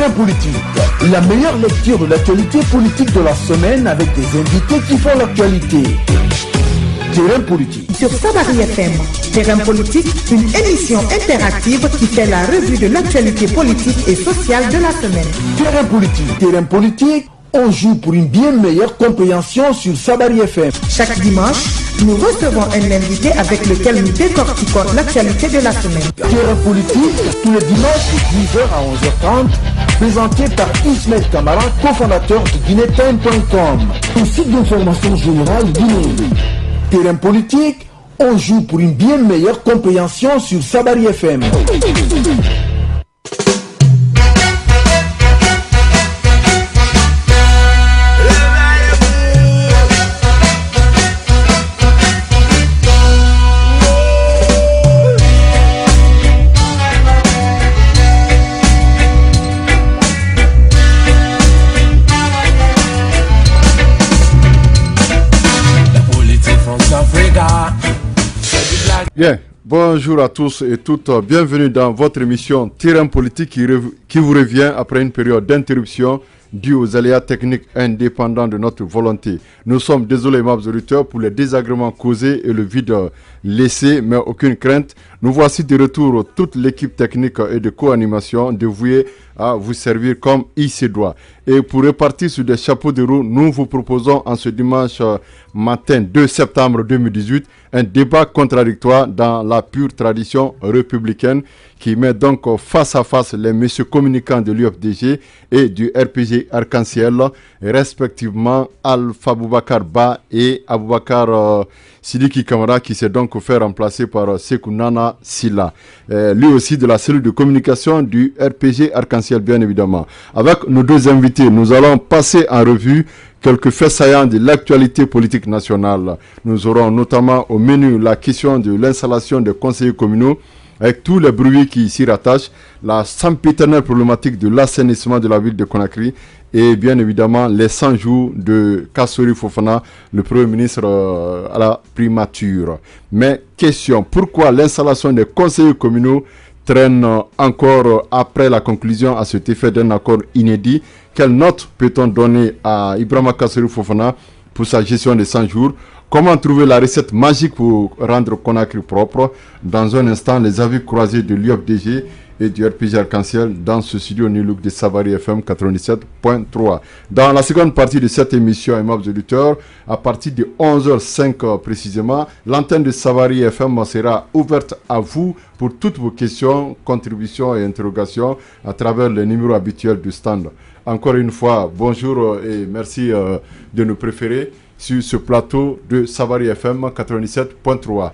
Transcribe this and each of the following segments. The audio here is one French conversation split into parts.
Terrain politique, la meilleure lecture de l'actualité politique de la semaine avec des invités qui font l'actualité. Terrain politique. Sur Sabari FM, Terrain politique, une émission interactive qui fait la revue de l'actualité politique et sociale de la semaine. Terrain politique. Terrain politique, on joue pour une bien meilleure compréhension sur Sabari FM. Chaque dimanche, nous recevons un invité avec lequel nous décortiquons l'actualité de la semaine. Terrain politique, tous les dimanches de 10h à 11h30, présenté par Ismaël Kamara, cofondateur de guinétime.com, un site d'information générale guinéen. Terrain politique, on joue pour une bien meilleure compréhension sur Sabari FM. Bien, bonjour à tous et toutes, bienvenue dans votre émission Terrain politique qui vous revient après une période d'interruption due aux aléas techniques indépendants de notre volonté. Nous sommes désolés, mes auditeurs, pour les désagréments causés et le vide laissé, mais aucune crainte. Nous voici de retour, toute l'équipe technique et de co-animation dévouée à vous servir comme il se doit. Et pour repartir sur des chapeaux de roue, nous vous proposons en ce dimanche matin 2 septembre 2018 un débat contradictoire dans la pure tradition républicaine qui met donc face à face les messieurs communicants de l'UFDG et du RPG Arc-en-Ciel, respectivement Alpha Boubacar Ba et Aboubakar Sidiki Kamara, qui s'est donc fait remplacer par Sekou Nana Silla, lui aussi de la cellule de communication du RPG Arc-en-Ciel, bien évidemment. Avec nos deux invités, nous allons passer en revue quelques faits saillants de l'actualité politique nationale. Nous aurons notamment au menu la question de l'installation des conseillers communaux avec tous les bruits qui s'y rattachent, la sempiternelle problématique de l'assainissement de la ville de Conakry et bien évidemment les 100 jours de Kassori Fofana, le Premier ministre à la primature. Mais question, pourquoi l'installation des conseillers communaux traîne encore après la conclusion à cet effet d'un accord inédit? Quelle note peut-on donner à Ibrahima Kassori Fofana pour sa gestion des 100 jours? Comment trouver la recette magique pour rendre Conakry propre? Dans un instant, les avis croisés de l'UFDG et du RPG Arc-en-Ciel dans ce studio Nilouk de Sabari FM 97.3. Dans la seconde partie de cette émission, aimables auditeurs, à partir de 11h05 précisément, l'antenne de Sabari FM sera ouverte à vous pour toutes vos questions, contributions et interrogations à travers les numéros habituels du stand. Encore une fois, bonjour et merci de nous préférer sur ce plateau de Sabari FM 97.3.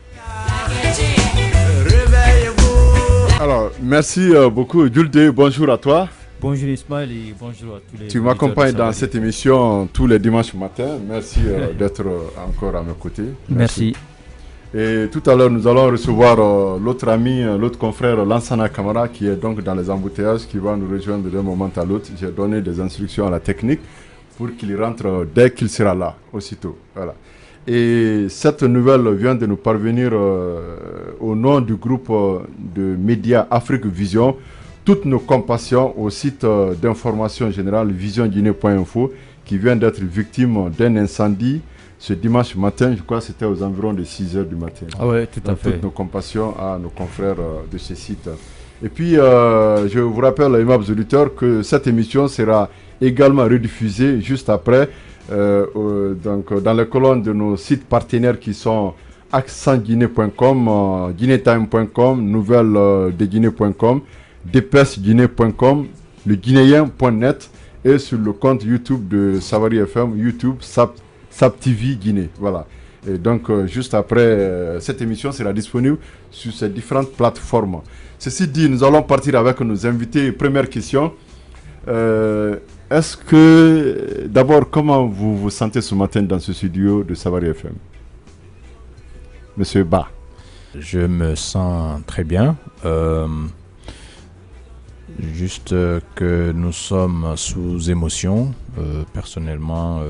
Alors, merci beaucoup. Julde, bonjour à toi. Bonjour Ismaël et bonjour à tous les... Tu m'accompagnes dans cette émission tous les dimanches matin. Merci d'être encore à mes côtés. Merci. Et tout à l'heure, nous allons recevoir l'autre ami, l'autre confrère, Lansana Kamara, qui est donc dans les embouteillages, qui va nous rejoindre d'un moment à l'autre. J'ai donné des instructions à la technique pour qu'il rentre dès qu'il sera là, aussitôt. Voilà. Et cette nouvelle vient de nous parvenir au nom du groupe de médias Afrique Vision. Toutes nos compassions au site d'information générale visionguinée.info qui vient d'être victime d'un incendie ce dimanche matin. Je crois que c'était aux environs de 6h du matin. Ah ouais, tout à fait. Toutes nos compassions à nos confrères de ce site. Et puis, je vous rappelle, aimables auditeurs, que cette émission sera également rediffusée juste après donc, dans les colonnes de nos sites partenaires qui sont accentguinée.com, guinétime.com, nouvelles-de-guinée.com, dpsguinée.com, le guinéen.net et sur le compte YouTube de Sabari FM, YouTube Sab TV Guinée. Voilà. Et donc, juste après, cette émission sera disponible sur ces différentes plateformes. Ceci dit, nous allons partir avec nos invités. Première question. Est-ce que, d'abord, comment vous vous sentez ce matin dans ce studio de Sabari FM? Monsieur Ba. Je me sens très bien. Juste que nous sommes sous émotion. Personnellement,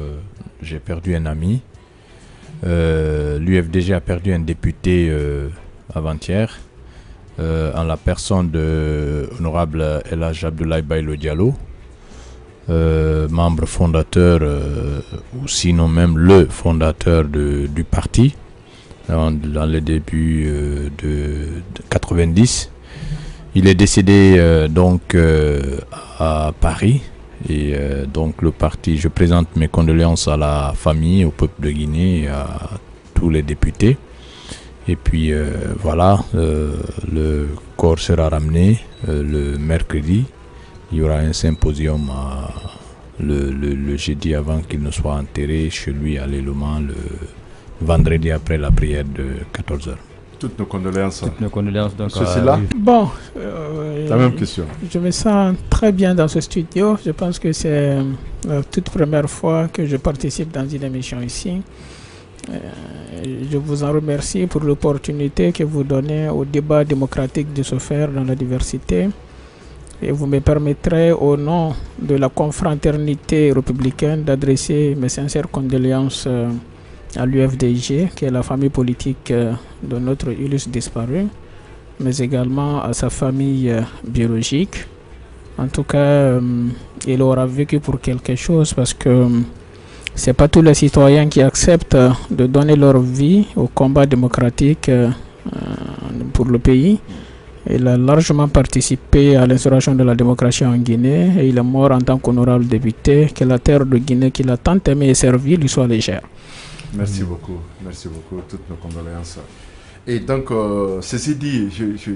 j'ai perdu un ami. L'UFDG a perdu un député avant-hier. En la personne de honorable El Hadj Abdoulaye Bailo Diallo, membre fondateur, ou sinon même le fondateur du parti, dans le début de 90. Il est décédé donc à Paris. Et donc le parti, je présente mes condoléances à la famille, au peuple de Guinée et à tous les députés. Et puis voilà, le corps sera ramené le mercredi. Il y aura un symposium le jeudi avant qu'il ne soit enterré chez lui à l'Élomant le vendredi après la prière de 14h. Toutes nos condoléances. Toutes nos condoléances. Donc, Ceci-là. Bon, la même question. Je me sens très bien dans ce studio. Je pense que c'est la toute première fois que je participe dans une émission ici. Je vous en remercie pour l'opportunité que vous donnez au débat démocratique de se faire dans la diversité. Et vous me permettrez, au nom de la confraternité républicaine, d'adresser mes sincères condoléances à l'UFDG, qui est la famille politique de notre illustre disparu, mais également à sa famille biologique. En tout cas, il aura vécu pour quelque chose, parce que c'est pas tous les citoyens qui acceptent de donner leur vie au combat démocratique pour le pays. Il a largement participé à l'instauration de la démocratie en Guinée et il est mort en tant qu'honorable député. Que la terre de Guinée qu'il a tant aimé et servi lui soit légère. Merci beaucoup, toutes nos condoléances. Et donc, ceci dit, je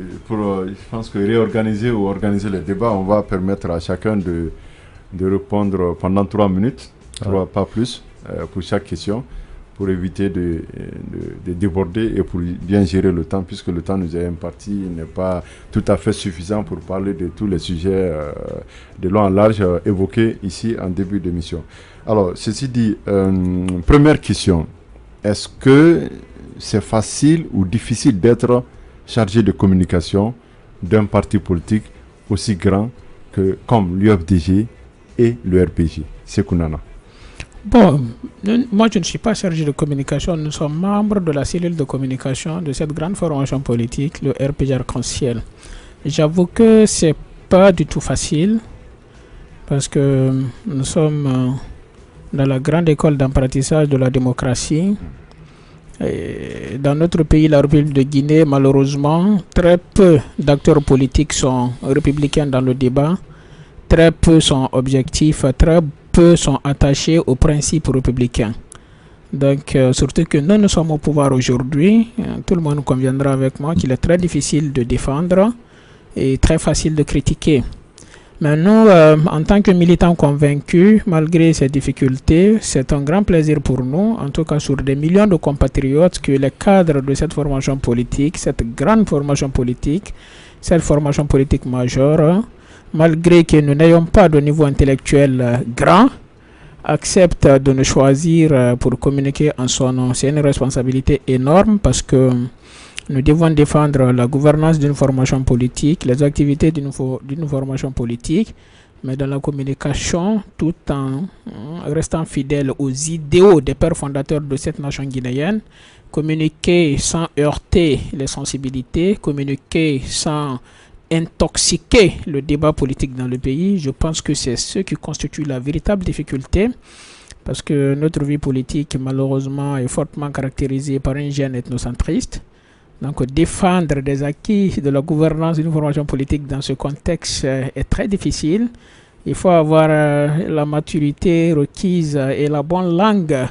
pense que réorganiser ou organiser le débat, on va permettre à chacun de répondre pendant 3 minutes, pas plus, pour chaque question, pour éviter de déborder et pour bien gérer le temps, puisque le temps nous est imparti, il n'est pas tout à fait suffisant pour parler de tous les sujets de long en large évoqués ici en début d'émission. Alors, ceci dit, première question, est-ce que c'est facile ou difficile d'être chargé de communication d'un parti politique aussi grand comme l'UFDG et le RPG? Sekou Nana. Bon, moi je ne suis pas chargé de communication, nous sommes membres de la cellule de communication de cette grande formation politique, le RPG Arc-en-Ciel. J'avoue que c'est pas du tout facile, parce que nous sommes dans la grande école d'apprentissage de la démocratie. Et dans notre pays, la République de Guinée, malheureusement, très peu d'acteurs politiques sont républicains dans le débat, très peu sont objectifs, très peu sont attachés aux principes républicains. Donc, surtout que nous sommes au pouvoir aujourd'hui, tout le monde conviendra avec moi qu'il est très difficile de défendre et très facile de critiquer. Mais nous, en tant que militants convaincus, malgré ces difficultés, c'est un grand plaisir pour nous, en tout cas sur des millions de compatriotes, que les cadres de cette formation politique, cette grande formation politique, cette formation politique majeure, malgré que nous n'ayons pas de niveau intellectuel grand, acceptent de nous choisir pour communiquer en son nom. C'est une responsabilité énorme, parce que nous devons défendre la gouvernance d'une formation politique, les activités d'une formation politique, mais dans la communication, tout en restant fidèle aux idéaux des pères fondateurs de cette nation guinéenne, communiquer sans heurter les sensibilités, communiquer sans intoxiquer le débat politique dans le pays. Je pense que c'est ce qui constitue la véritable difficulté, parce que notre vie politique, malheureusement, est fortement caractérisée par un gène ethnocentriste. Donc, défendre des acquis de la gouvernance d'une formation politique dans ce contexte est très difficile. Il faut avoir la maturité requise et la bonne langue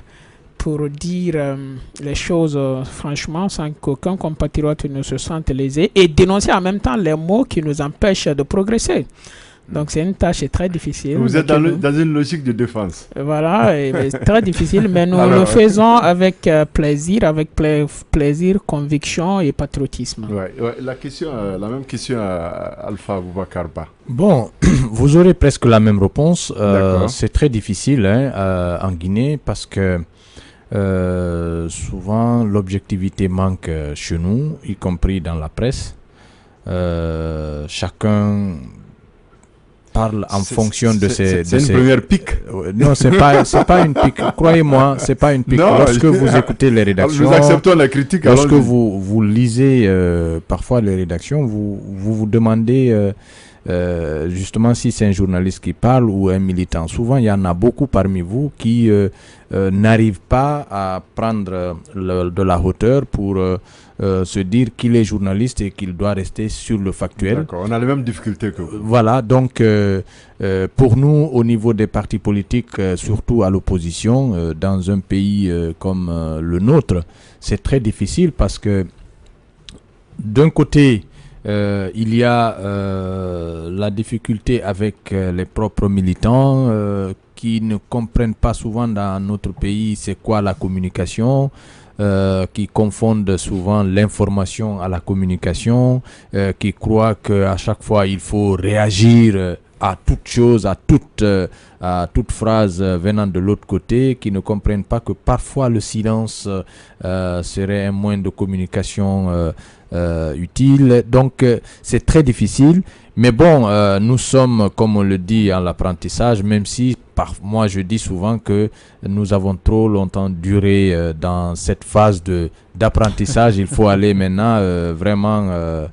pour dire les choses franchement, sans qu'aucun compatriote ne se sente lésé, et dénoncer en même temps les mots qui nous empêchent de progresser. Donc c'est une tâche très difficile. Vous êtes dans une logique de défense. Voilà, c'est très difficile, mais nous le faisons avec plaisir, conviction et patriotisme. La même question à Alpha Boubacarba. Bon, vous aurez presque la même réponse. C'est très difficile en Guinée, parce que souvent l'objectivité manque chez nous, y compris dans la presse. Chacun parle en fonction de ses... C'est une première pique. Non, c'est pas une pique. Croyez-moi, c'est pas une pique. Non, lorsque vous écoutez les rédactions... Nous acceptons la critique. Lorsque vous lisez parfois les rédactions, vous demandez justement, si c'est un journaliste qui parle ou un militant, souvent il y en a beaucoup parmi vous qui n'arrivent pas à prendre de la hauteur pour se dire qu'il est journaliste et qu'il doit rester sur le factuel. D'accord, on a les mêmes difficultés que vous. Voilà, donc pour nous, au niveau des partis politiques, surtout à l'opposition, dans un pays comme le nôtre, c'est très difficile parce que d'un côté, il y a la difficulté avec les propres militants qui ne comprennent pas souvent dans notre pays c'est quoi la communication, qui confondent souvent l'information à la communication, qui croient qu'à chaque fois il faut réagir à toute chose, à toute phrase venant de l'autre côté, qui ne comprennent pas que parfois le silence serait un moyen de communication utile. Donc c'est très difficile, mais bon, nous sommes, comme on le dit, en l'apprentissage, même si moi je dis souvent que nous avons trop longtemps duré dans cette phase d'apprentissage. Il faut aller maintenant vraiment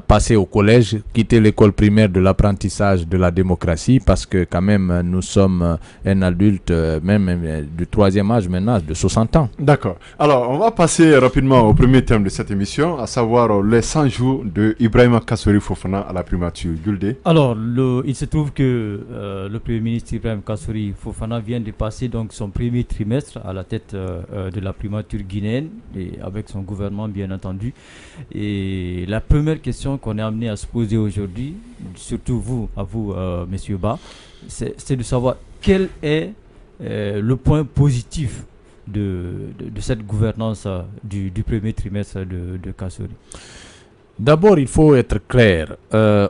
passer au collège, quitter l'école primaire de l'apprentissage de la démocratie, parce que quand même nous sommes un adulte même du troisième âge maintenant, de 60 ans. D'accord. Alors on va passer rapidement au premier thème de cette émission, à savoir les 100 jours de Ibrahima Kassori Fofana à la primature. Gulde. Alors, il se trouve que le Premier ministre Ibrahima Kassori Fofana vient de passer donc son premier trimestre à la tête de la primature guinéenne, et avec son gouvernement bien entendu. Et la première question qu'on est amené à se poser aujourd'hui, surtout à vous, Monsieur Ba, c'est de savoir quel est le point positif de cette gouvernance du premier trimestre de Kassori. D'abord, il faut être clair.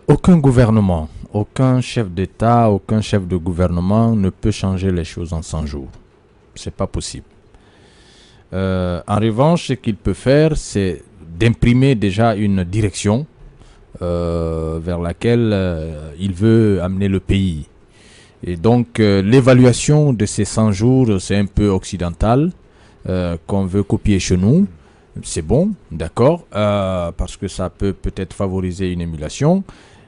Aucun gouvernement, aucun chef d'État, aucun chef de gouvernement ne peut changer les choses en 100 jours. C'est pas possible. En revanche, ce qu'il peut faire, c'est d'imprimer déjà une direction vers laquelle il veut amener le pays. Et donc, l'évaluation de ces 100 jours, c'est un peu occidental, qu'on veut copier chez nous. C'est bon, d'accord, parce que ça peut peut-être favoriser une émulation.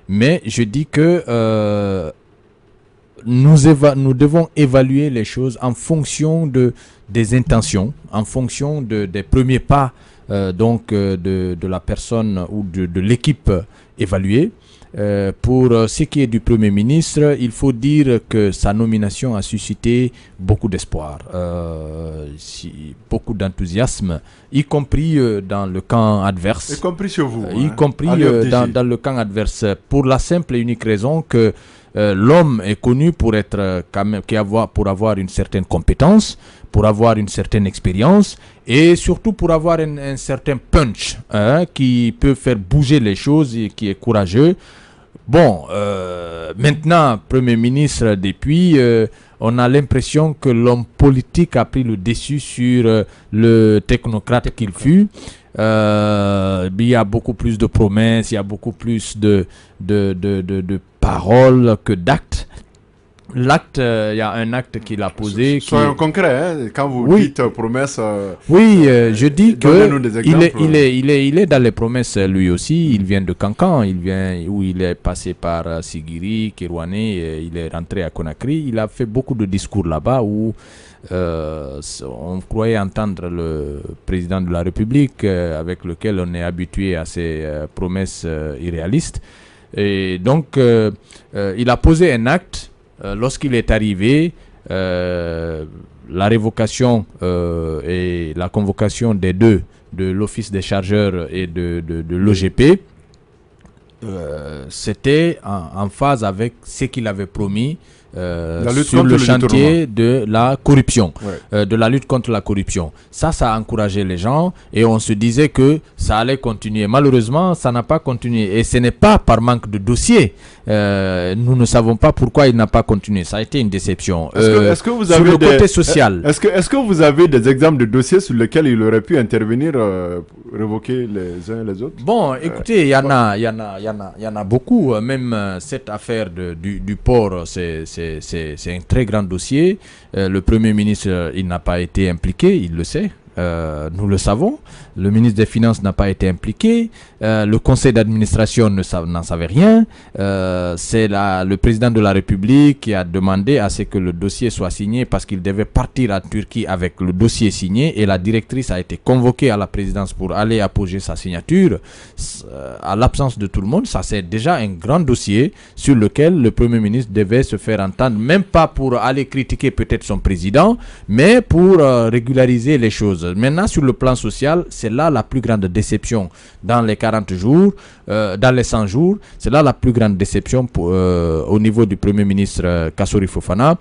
Mais je dis que nous devons évaluer les choses en fonction des intentions, en fonction des premiers pas de la personne ou de l'équipe évaluée. Pour ce qui est du Premier ministre, il faut dire que sa nomination a suscité beaucoup d'espoir, beaucoup d'enthousiasme, y compris dans le camp adverse. Y compris chez vous. Y compris dans le camp adverse, pour la simple et unique raison que l'homme est connu pour avoir une certaine compétence, pour avoir une certaine expérience et surtout pour avoir un certain punch qui peut faire bouger les choses et qui est courageux. Bon, maintenant, Premier ministre, depuis, on a l'impression que l'homme politique a pris le dessus sur le technocrate qu'il fut. Il y a beaucoup plus de promesses, il y a beaucoup plus de paroles que d'actes. L'acte, il y a un acte qu'il a posé. Soyons concrets, quand vous dites promesse. Je dis qu'il est dans les promesses lui aussi. Il vient de Kankan, où il est passé par Sigiri, Kirouané, il est rentré à Conakry. Il a fait beaucoup de discours là-bas où on croyait entendre le président de la République, avec lequel on est habitué à ces promesses irréalistes. Et donc, il a posé un acte. Lorsqu'il est arrivé, la révocation et la convocation des deux, de l'Office des chargeurs et de l'OGP, c'était en phase avec ce qu'il avait promis sur le chantier de la corruption, de la lutte contre la corruption. Ça a encouragé les gens et on se disait que ça allait continuer. Malheureusement, ça n'a pas continué et ce n'est pas par manque de dossier. Nous ne savons pas pourquoi il n'a pas continué. Ça a été une déception. Est-ce que vous avez sur le côté social. Est-ce que vous avez des exemples de dossiers sur lesquels il aurait pu intervenir, révoquer les uns et les autres? Bon, écoutez, il y en a beaucoup. Même cette affaire du port, c'est un très grand dossier. Le Premier ministre, il n'a pas été impliqué, il le sait. nous le savons. Le ministre des Finances n'a pas été impliqué. Le conseil d'administration n'en savait rien. C'est le président de la République qui a demandé à ce que le dossier soit signé parce qu'il devait partir à Turquie avec le dossier signé, et la directrice a été convoquée à la présidence pour aller apposer sa signature. À l'absence de tout le monde, ça c'est déjà un grand dossier sur lequel le Premier ministre devait se faire entendre, même pas pour aller critiquer peut-être son président, mais pour régulariser les choses. Maintenant, sur le plan social, c'est là la plus grande déception dans les 40 jours, dans les 100 jours. C'est là la plus grande déception au niveau du Premier ministre Kassory Fofana.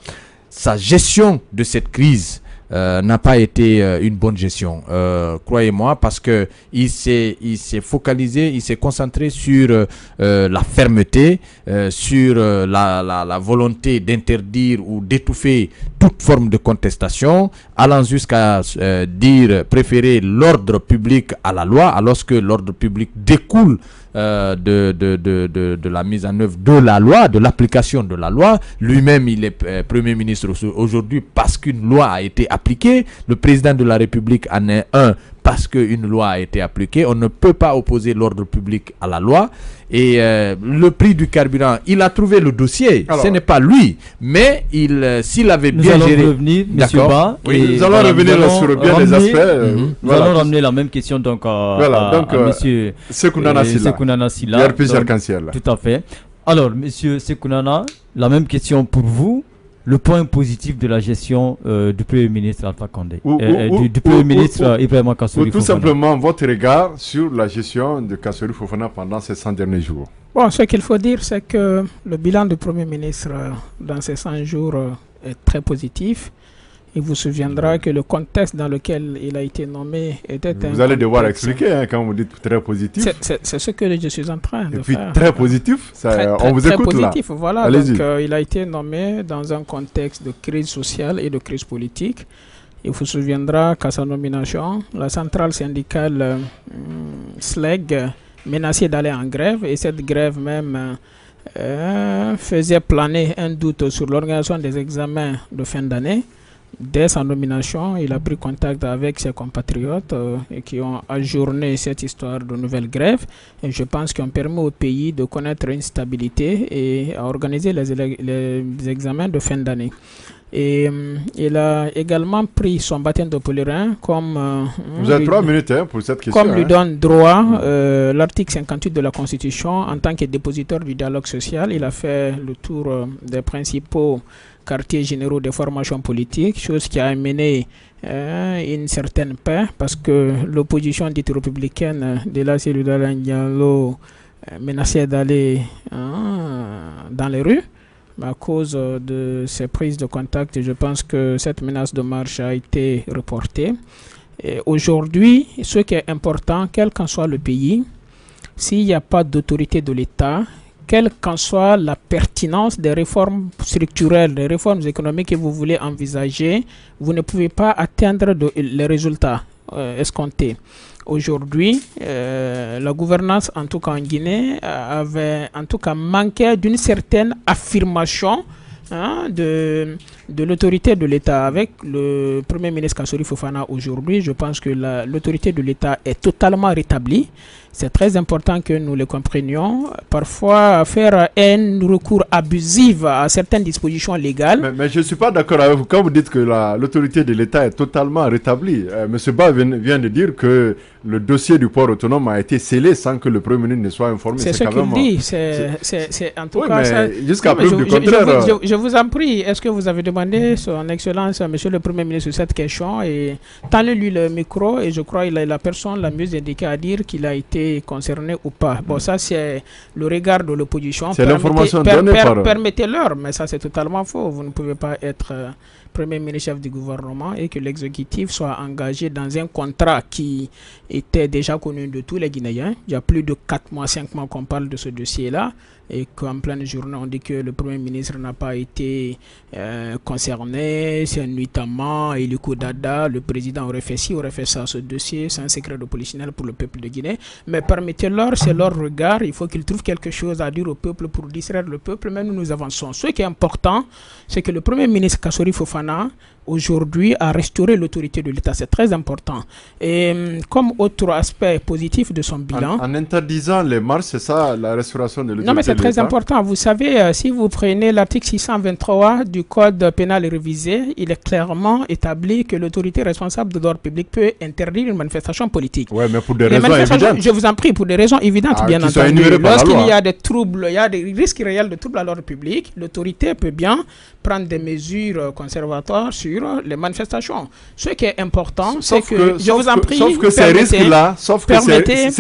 Sa gestion de cette crise n'a pas été une bonne gestion, croyez-moi, parce que il s'est focalisé, il s'est concentré sur la fermeté, sur la volonté d'interdire ou d'étouffer toute forme de contestation, allant jusqu'à préférer l'ordre public à la loi, alors que l'ordre public découle de la mise en œuvre de la loi, de l'application de la loi. Lui-même, il est Premier ministre aujourd'hui parce qu'une loi a été appliquée. Le président de la République en est un parce qu'une loi a été appliquée. On ne peut pas opposer l'ordre public à la loi. Et le prix du carburant, il a trouvé le dossier. Alors, ce n'est pas lui, mais s'il avait bien géré... Revenir, d'accord. Nous allons revenir sur bien les aspects. Nous allons ramener la même question donc à monsieur Sekounana Sylla. Tout à fait. Alors, monsieur Sekounana, la même question pour vous. Le point positif de la gestion du Premier ministre Alpha Condé, du Premier ministre Ibrahima Kassory Fofana. Tout simplement, votre regard sur la gestion de Kassory Fofana pendant ces 100 derniers jours. Bon, ce qu'il faut dire, c'est que le bilan du Premier ministre dans ces 100 jours est très positif. Il vous souviendra que le contexte dans lequel il a été nommé était Vous allez devoir expliquer quand vous dites très positif. C'est ce que je suis en train de faire. Et puis très positif, on vous écoute là. Très positif, voilà. Donc, il a été nommé dans un contexte de crise sociale et de crise politique. Il vous souviendra qu'à sa nomination, la centrale syndicale SLEG menaçait d'aller en grève, et cette grève même faisait planer un doute sur l'organisation des examens de fin d'année. Dès sa nomination, il a pris contact avec ses compatriotes qui ont ajourné cette histoire de nouvelle grève. Et je pense qu'on permet au pays de connaître une stabilité et à organiser les examens de fin d'année. Et il a également pris son baptême de pèlerin comme... Vous avez 3 minutes pour cette question. Comme lui donne droit l'article 58 de la Constitution en tant que dépositeur du dialogue social. Il a fait le tour des principaux quartiers généraux des formations politiques, chose qui a amené une certaine paix, parce que l'opposition dite républicaine de la cellule Diallo menaçait d'aller dans les rues. À cause de ces prises de contact, je pense que cette menace de marche a été reportée. Aujourd'hui, ce qui est important, quel qu'en soit le pays, s'il n'y a pas d'autorité de l'État, quelle qu'en soit la pertinence des réformes structurelles, des réformes économiques que vous voulez envisager, vous ne pouvez pas atteindre les résultats escomptés. Aujourd'hui, la gouvernance, en tout cas en Guinée, avait en tout cas manqué d'une certaine affirmation de l'autorité de l'État. Avec le Premier ministre Kassory Fofana aujourd'hui, je pense que l'autorité de l'État est totalement rétablie. C'est très important que nous le comprenions. Parfois, faire un recours abusif à certaines dispositions légales. Mais je ne suis pas d'accord avec vous. Quand vous dites que l'autorité de l'État est totalement rétablie, M. Ba vient de dire que le dossier du port autonome a été scellé sans que le Premier ministre ne soit informé. C'est ce qu'il dit. C'est en tout cas ça. Jusqu'à preuve du contraire. Je vous en prie, est-ce que vous avez demandé son Excellence, Monsieur le Premier ministre, cette question, et tendez-lui le micro, et je crois qu'il est la personne la mieux indiquée à dire qu'il a été concerné ou pas. Bon, ça c'est le regard de l'opposition. C'est l'information donnée par... Permettez-leur, mais ça c'est totalement faux. Vous ne pouvez pas être Premier ministre chef du gouvernement et que l'exécutif soit engagé dans un contrat qui était déjà connu de tous les Guinéens. Il y a plus de 4 mois, 5 mois qu'on parle de ce dossier-là, et qu'en pleine journée on dit que le Premier ministre n'a pas été concerné, c'est nuitamment et le coup d'Ada, le président aurait fait ci, aurait fait ça. Ce dossier, c'est un secret de polichinelle pour le peuple de Guinée, mais permettez-leur, c'est leur regard, il faut qu'ils trouvent quelque chose à dire au peuple pour distraire le peuple, mais nous avançons. Ce qui est important, c'est que le Premier ministre Kassory Fofana Fofana aujourd'hui à restaurer l'autorité de l'État. C'est très important. Et comme autre aspect positif de son bilan... En interdisant les marches, c'est ça la restauration de l'autorité de l'État? Non, mais c'est très important. Vous savez, si vous prenez l'article 623 du Code pénal révisé, il est clairement établi que l'autorité responsable de l'ordre public peut interdire une manifestation politique. Oui, mais pour des raisons évidentes. Je vous en prie, pour des raisons évidentes, bien entendu. Lorsqu'il y a des troubles, il y a des risques réels de troubles à l'ordre public, l'autorité peut bien prendre des mesures conservatoires sur les manifestations. Ce qui est important, c'est que, je vous en prie, sauf que ces risques-là sont très relatifs.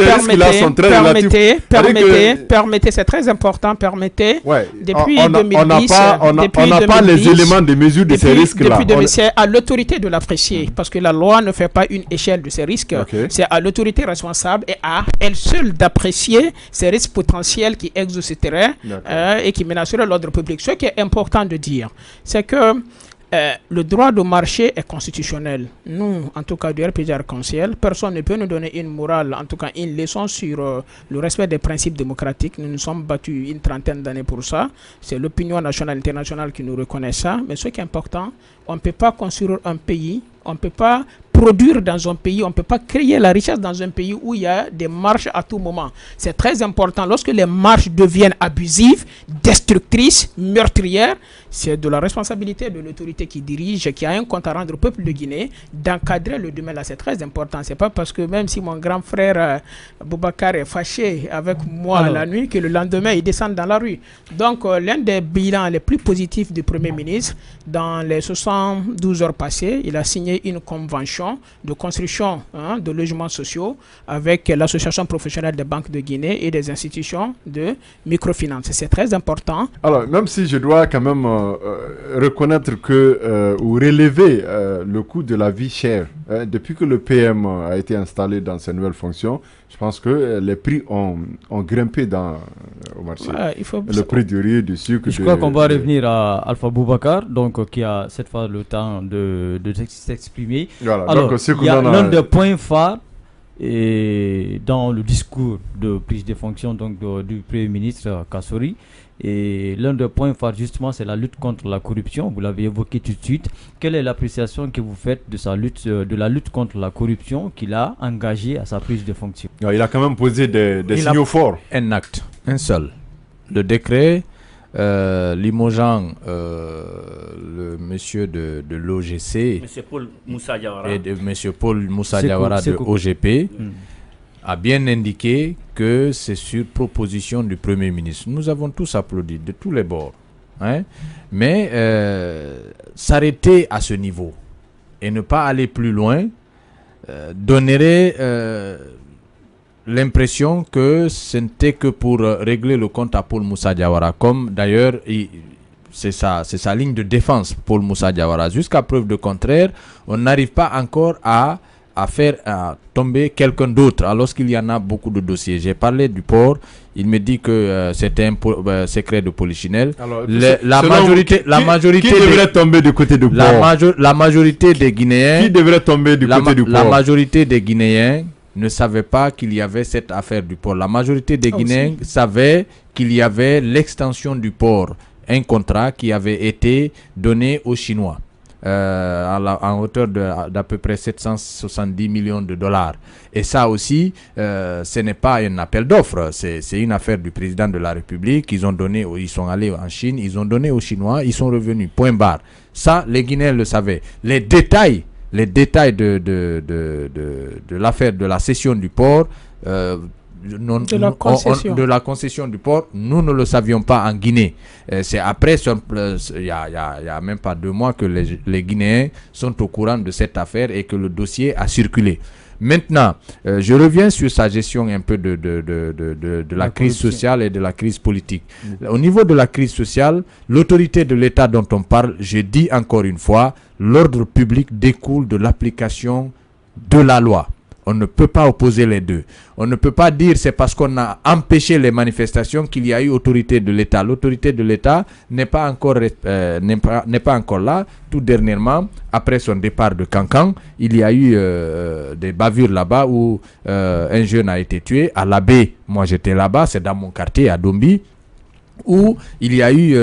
Permettez, c'est très important, permettez, depuis 2010, on n'a pas les éléments de mesure de ces risques-là. C'est à l'autorité de l'apprécier, parce que la loi ne fait pas une échelle de ces risques. C'est à l'autorité responsable et à elle seule d'apprécier ces risques potentiels qui exauceraient et qui menaceraient l'ordre public. Ce qui est important de dire, c'est que le droit de marché est constitutionnel. Nous, en tout cas du RPG Arc-en-Ciel, personne ne peut nous donner une morale, en tout cas une leçon sur le respect des principes démocratiques. Nous nous sommes battus une trentaine d'années pour ça. C'est l'opinion nationale et internationale qui nous reconnaît ça. Mais ce qui est important, on ne peut pas construire un pays, on ne peut pas produire dans un pays, on ne peut pas créer la richesse dans un pays où il y a des marches à tout moment. C'est très important. Lorsque les marches deviennent abusives, destructrices, meurtrières, c'est de la responsabilité de l'autorité qui dirige, qui a un compte à rendre au peuple de Guinée, d'encadrer le domaine là. C'est très important. C'est pas parce que même si mon grand frère Boubacar est fâché avec moi la nuit que le lendemain il descend dans la rue. Donc l'un des bilans les plus positifs du Premier ministre, dans les 72 heures passées, il a signé une convention de construction de logements sociaux avec l'association professionnelle des banques de Guinée et des institutions de microfinance. C'est très important. Alors, même si je dois quand même reconnaître que ou relever le coût de la vie chère, depuis que le PM a été installé dans ses nouvelles fonctions, je pense que les prix ont grimpé au marché. Le prix du riz, du sucre. Je crois qu'on va revenir à Alpha Boubacar, donc qui a cette fois le temps de s'exprimer. Voilà, alors, donc, il y a l'un des points phares dans le discours de prise de fonction du Premier ministre Kassory. Et l'un des points phares, justement, c'est la lutte contre la corruption. Vous l'avez évoqué tout de suite. Quelle est l'appréciation que vous faites de la lutte contre la corruption qu'il a engagée à sa prise de fonction? Il a quand même posé des signaux forts. Un acte, un seul. Le décret limogeant le monsieur de l'OGC Monsieur Paul Moussa Diawara et de monsieur Paul Moussa Diawara de OGP a bien indiqué que c'est sur proposition du Premier ministre. Nous avons tous applaudi de tous les bords. Mais s'arrêter à ce niveau et ne pas aller plus loin donnerait l'impression que ce n'était que pour régler le compte à Paul Moussa Diawara, comme d'ailleurs c'est sa ligne de défense, Paul Moussa Diawara. Jusqu'à preuve de contraire, on n'arrive pas encore à faire tomber quelqu'un d'autre, alors qu'il y en a beaucoup de dossiers. J'ai parlé du port, il me dit que c'était un secret de Polichinelle. La majorité qui devrait tomber du côté du port? La majorité des Guinéens. Qui devrait tomber du côté du port? La majorité des Guinéens ne savait pas qu'il y avait cette affaire du port. La majorité des Guinéens savaient qu'il y avait l'extension du port, un contrat qui avait été donné aux Chinois en hauteur d'à peu près 770 millions de dollars. Et ça aussi, ce n'est pas un appel d'offres, c'est une affaire du président de la République. Ils sont allés en Chine, ils ont donné aux Chinois, ils sont revenus, point barre. Ça, les Guinéens le savaient. Les détails de l'affaire de la cession du port, de la concession du port, nous ne le savions pas en Guinée. C'est après, il y a même pas 2 mois que les Guinéens sont au courant de cette affaire et que le dossier a circulé. Maintenant, je reviens sur sa gestion un peu de la crise sociale et de la crise politique. Au niveau de la crise sociale, l'autorité de l'État dont on parle, je dis encore une fois, l'ordre public découle de l'application de la loi. On ne peut pas opposer les deux. On ne peut pas dire c'est parce qu'on a empêché les manifestations qu'il y a eu autorité de l'État. L'autorité de l'État n'est pas encore là. Tout dernièrement, après son départ de Cancan, il y a eu des bavures là-bas où un jeune a été tué. À la baie, moi j'étais là-bas, c'est dans mon quartier, à Dombi. où il y a eu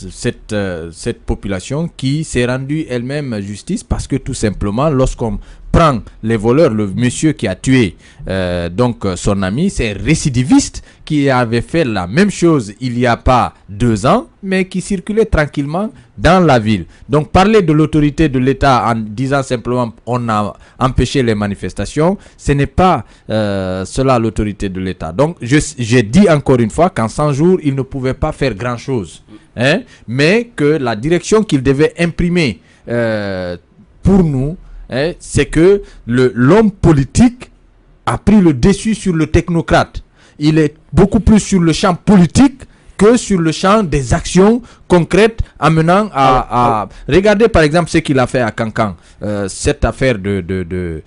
cette population qui s'est rendue elle-même justice parce que tout simplement, lorsqu'on prend les voleurs, le monsieur qui a tué son ami, c'est un récidiviste qui avait fait la même chose il n'y a pas 2 ans, mais qui circulait tranquillement dans la ville. Donc parler de l'autorité de l'État en disant simplement on a empêché les manifestations, ce n'est pas cela l'autorité de l'État. Donc j'ai dit encore une fois qu'en 100 jours, il ne pouvait pas faire grand-chose, mais que la direction qu'il devait imprimer pour nous, c'est que l'homme politique a pris le dessus sur le technocrate. Il est beaucoup plus sur le champ politique que sur le champ des actions concrètes amenant à regardez par exemple ce qu'il a fait à Kankan, cette affaire de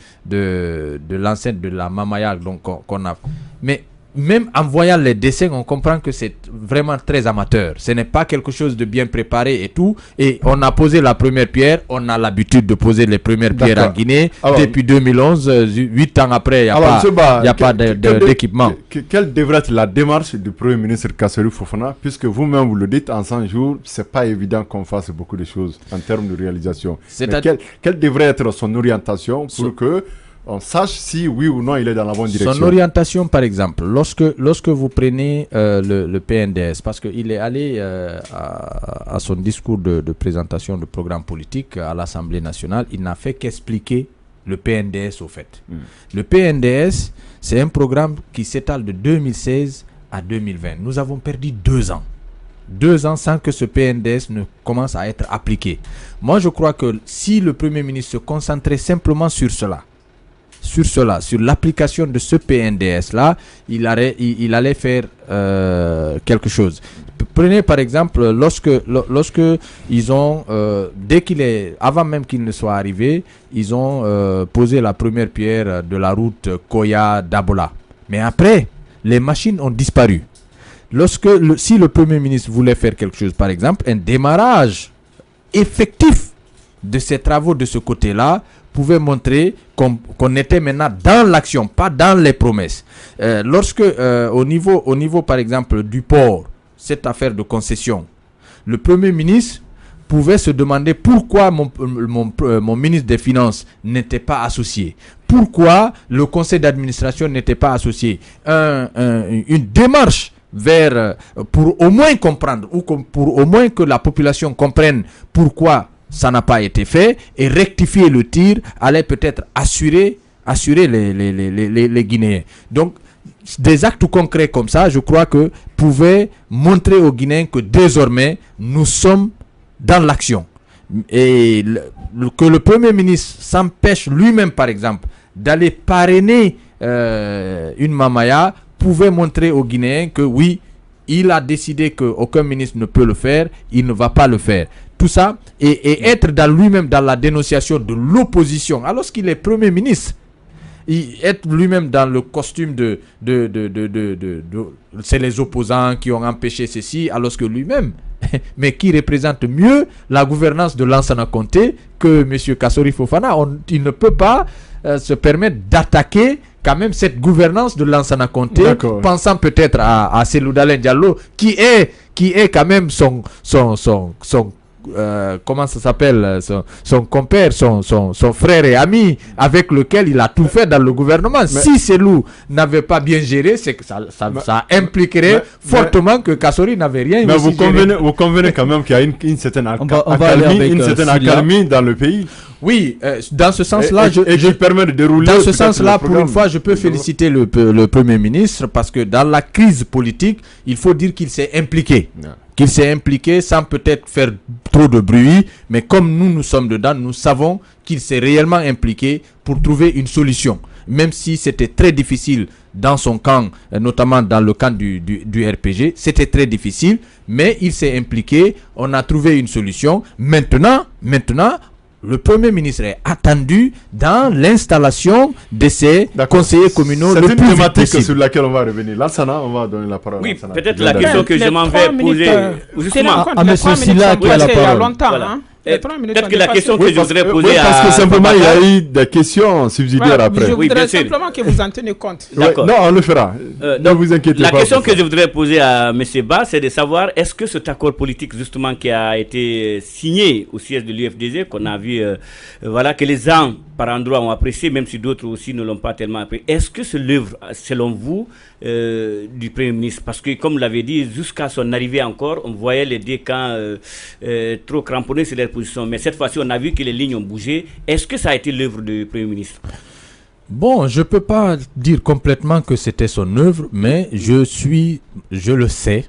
l'enceinte de la Mamaya qu'on a. Mais même en voyant les dessins, on comprend que c'est vraiment très amateur. Ce n'est pas quelque chose de bien préparé et tout. Et on a posé la première pierre. On a l'habitude de poser les premières pierres en Guinée. Alors, depuis 2011, 8 ans après, il n'y a pas d'équipement. Quelle devrait être la démarche du Premier ministre Kassory Fofana, puisque vous-même vous le dites, en 100 jours, ce n'est pas évident qu'on fasse beaucoup de choses en termes de réalisation. Quelle devrait être son orientation pour que on sache si oui ou non il est dans la bonne direction. Son orientation, par exemple, lorsque vous prenez le PNDS, parce qu'il est allé à son discours de présentation de programme politique à l'Assemblée nationale, il n'a fait qu'expliquer le PNDS au fait. Le PNDS, c'est un programme qui s'étale de 2016 à 2020. Nous avons perdu 2 ans. 2 ans sans que ce PNDS ne commence à être appliqué. Moi, je crois que si le Premier ministre se concentrait simplement sur l'application de ce PNDS-là, il allait faire quelque chose. Prenez par exemple, lorsque ils ont, avant même qu'il ne soit arrivé, ils ont posé la première pierre de la route Koya-Dabola. Mais après, les machines ont disparu. Si le Premier ministre voulait faire quelque chose, par exemple, un démarrage effectif de ces travaux de ce côté-là, pouvait montrer qu'on était maintenant dans l'action, pas dans les promesses. Au niveau, par exemple, du port, cette affaire de concession, le Premier ministre pouvait se demander pourquoi mon ministre des Finances n'était pas associé. Pourquoi le conseil d'administration n'était pas associé. Une démarche pour au moins comprendre, ou pour au moins que la population comprenne pourquoi ça n'a pas été fait, et rectifier le tir allait peut-être assurer les Guinéens. Donc, des actes concrets comme ça, je crois que pouvaient montrer aux Guinéens que désormais, nous sommes dans l'action. Et que le Premier ministre s'empêche lui-même, par exemple, d'aller parrainer une Mamaya, pouvait montrer aux Guinéens que oui, il a décidé qu'aucun ministre ne peut le faire, il ne va pas le faire. Tout ça, et être lui-même dans la dénonciation de l'opposition, alors qu'il est Premier ministre, être lui-même dans le costume c'est les opposants qui ont empêché ceci, alors que lui-même, mais qui représente mieux la gouvernance de Lansana Conté que M. Kassory Fofana. Il ne peut pas se permettre d'attaquer quand même cette gouvernance de Lansana Conté, pensant peut-être à Cellou Dalein Diallo, qui est quand même son comment ça s'appelle, son compère, son frère et ami, avec lequel il a tout fait dans le gouvernement. Si Cellou n'avait pas bien géré, c'est que ça impliquerait fortement que Kassory n'avait rien. Mais vous convenez quand même qu'il y a une certaine accalmie dans le pays. Oui, dans ce sens-là, je permets de dérouler. Dans ce sens-là, pour une fois, je peux féliciter le Premier ministre, parce que dans la crise politique, il faut dire qu'il s'est impliqué. Qu'il s'est impliqué sans peut-être faire trop de bruit, mais comme nous sommes dedans, nous savons qu'il s'est réellement impliqué pour trouver une solution. Même si c'était très difficile dans son camp, notamment dans le camp du RPG, c'était très difficile, mais il s'est impliqué, on a trouvé une solution. Maintenant, le Premier ministre est attendu dans l'installation de ces conseillers communaux. C'est une thématique sur laquelle on va revenir. Lansana, on va donner la parole. Oui, peut-être la question que je m'en vais poser. Justement, à M. Sylla qui a la parole. Il y a longtemps, Peut-être que la question que je voudrais poser parce que simplement, il y a eu des questions subsidiaires après. Je voudrais simplement que vous en tenez compte. D'accord. Non, on le fera. Ne vous inquiétez pas. La question que je voudrais poser à M. Ba, c'est de savoir, est-ce que cet accord politique, justement, qui a été signé au siège de l'UFDG, qu'on a vu, que les gens, par endroits, ont apprécié, même si d'autres aussi ne l'ont pas tellement apprécié, est-ce que c'est l'œuvre, selon vous, du Premier ministre? Parce que, comme vous l'avez dit, jusqu'à son arrivée encore, on voyait les deux camps trop cramponnés sur leur position. Mais cette fois-ci, on a vu que les lignes ont bougé. Est-ce que ça a été l'œuvre du Premier ministre? Bon, je ne peux pas dire complètement que c'était son œuvre, mais je le sais,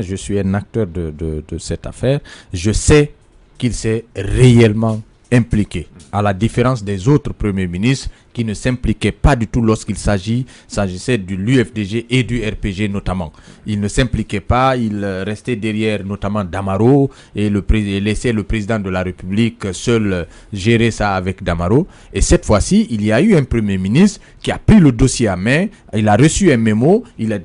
je suis un acteur de cette affaire, je sais qu'il s'est réellement impliqué, à la différence des autres premiers ministres qui ne s'impliquaient pas du tout lorsqu'il s'agissait de l'UFDG et du RPG notamment. Il ne s'impliquait pas, il restait derrière notamment Damaro et laissait le président de la République seul gérer ça avec Damaro. Et cette fois-ci, il y a eu un premier ministre qui a pris le dossier à main, il a reçu un mémo, il est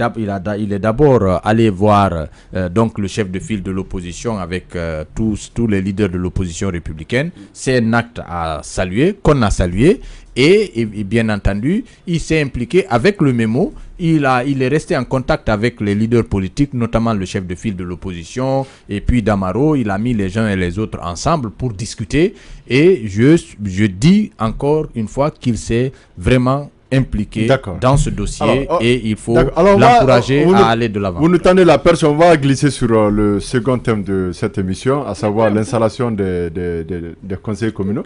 d'abord allé voir donc le chef de file de l'opposition avec tous les leaders de l'opposition républicaine. C'est un acte à saluer, qu'on a salué. Et bien entendu, il s'est impliqué avec le mémo. Il est resté en contact avec les leaders politiques, notamment le chef de file de l'opposition et puis Damaro. Il a mis les uns et les autres ensemble pour discuter. Et je dis encore une fois qu'il s'est vraiment impliqué dans ce dossier et il faut l'encourager à aller de l'avant. Vous nous tendez la perche, on va glisser sur le second thème de cette émission, à savoir l'installation des conseillers communaux.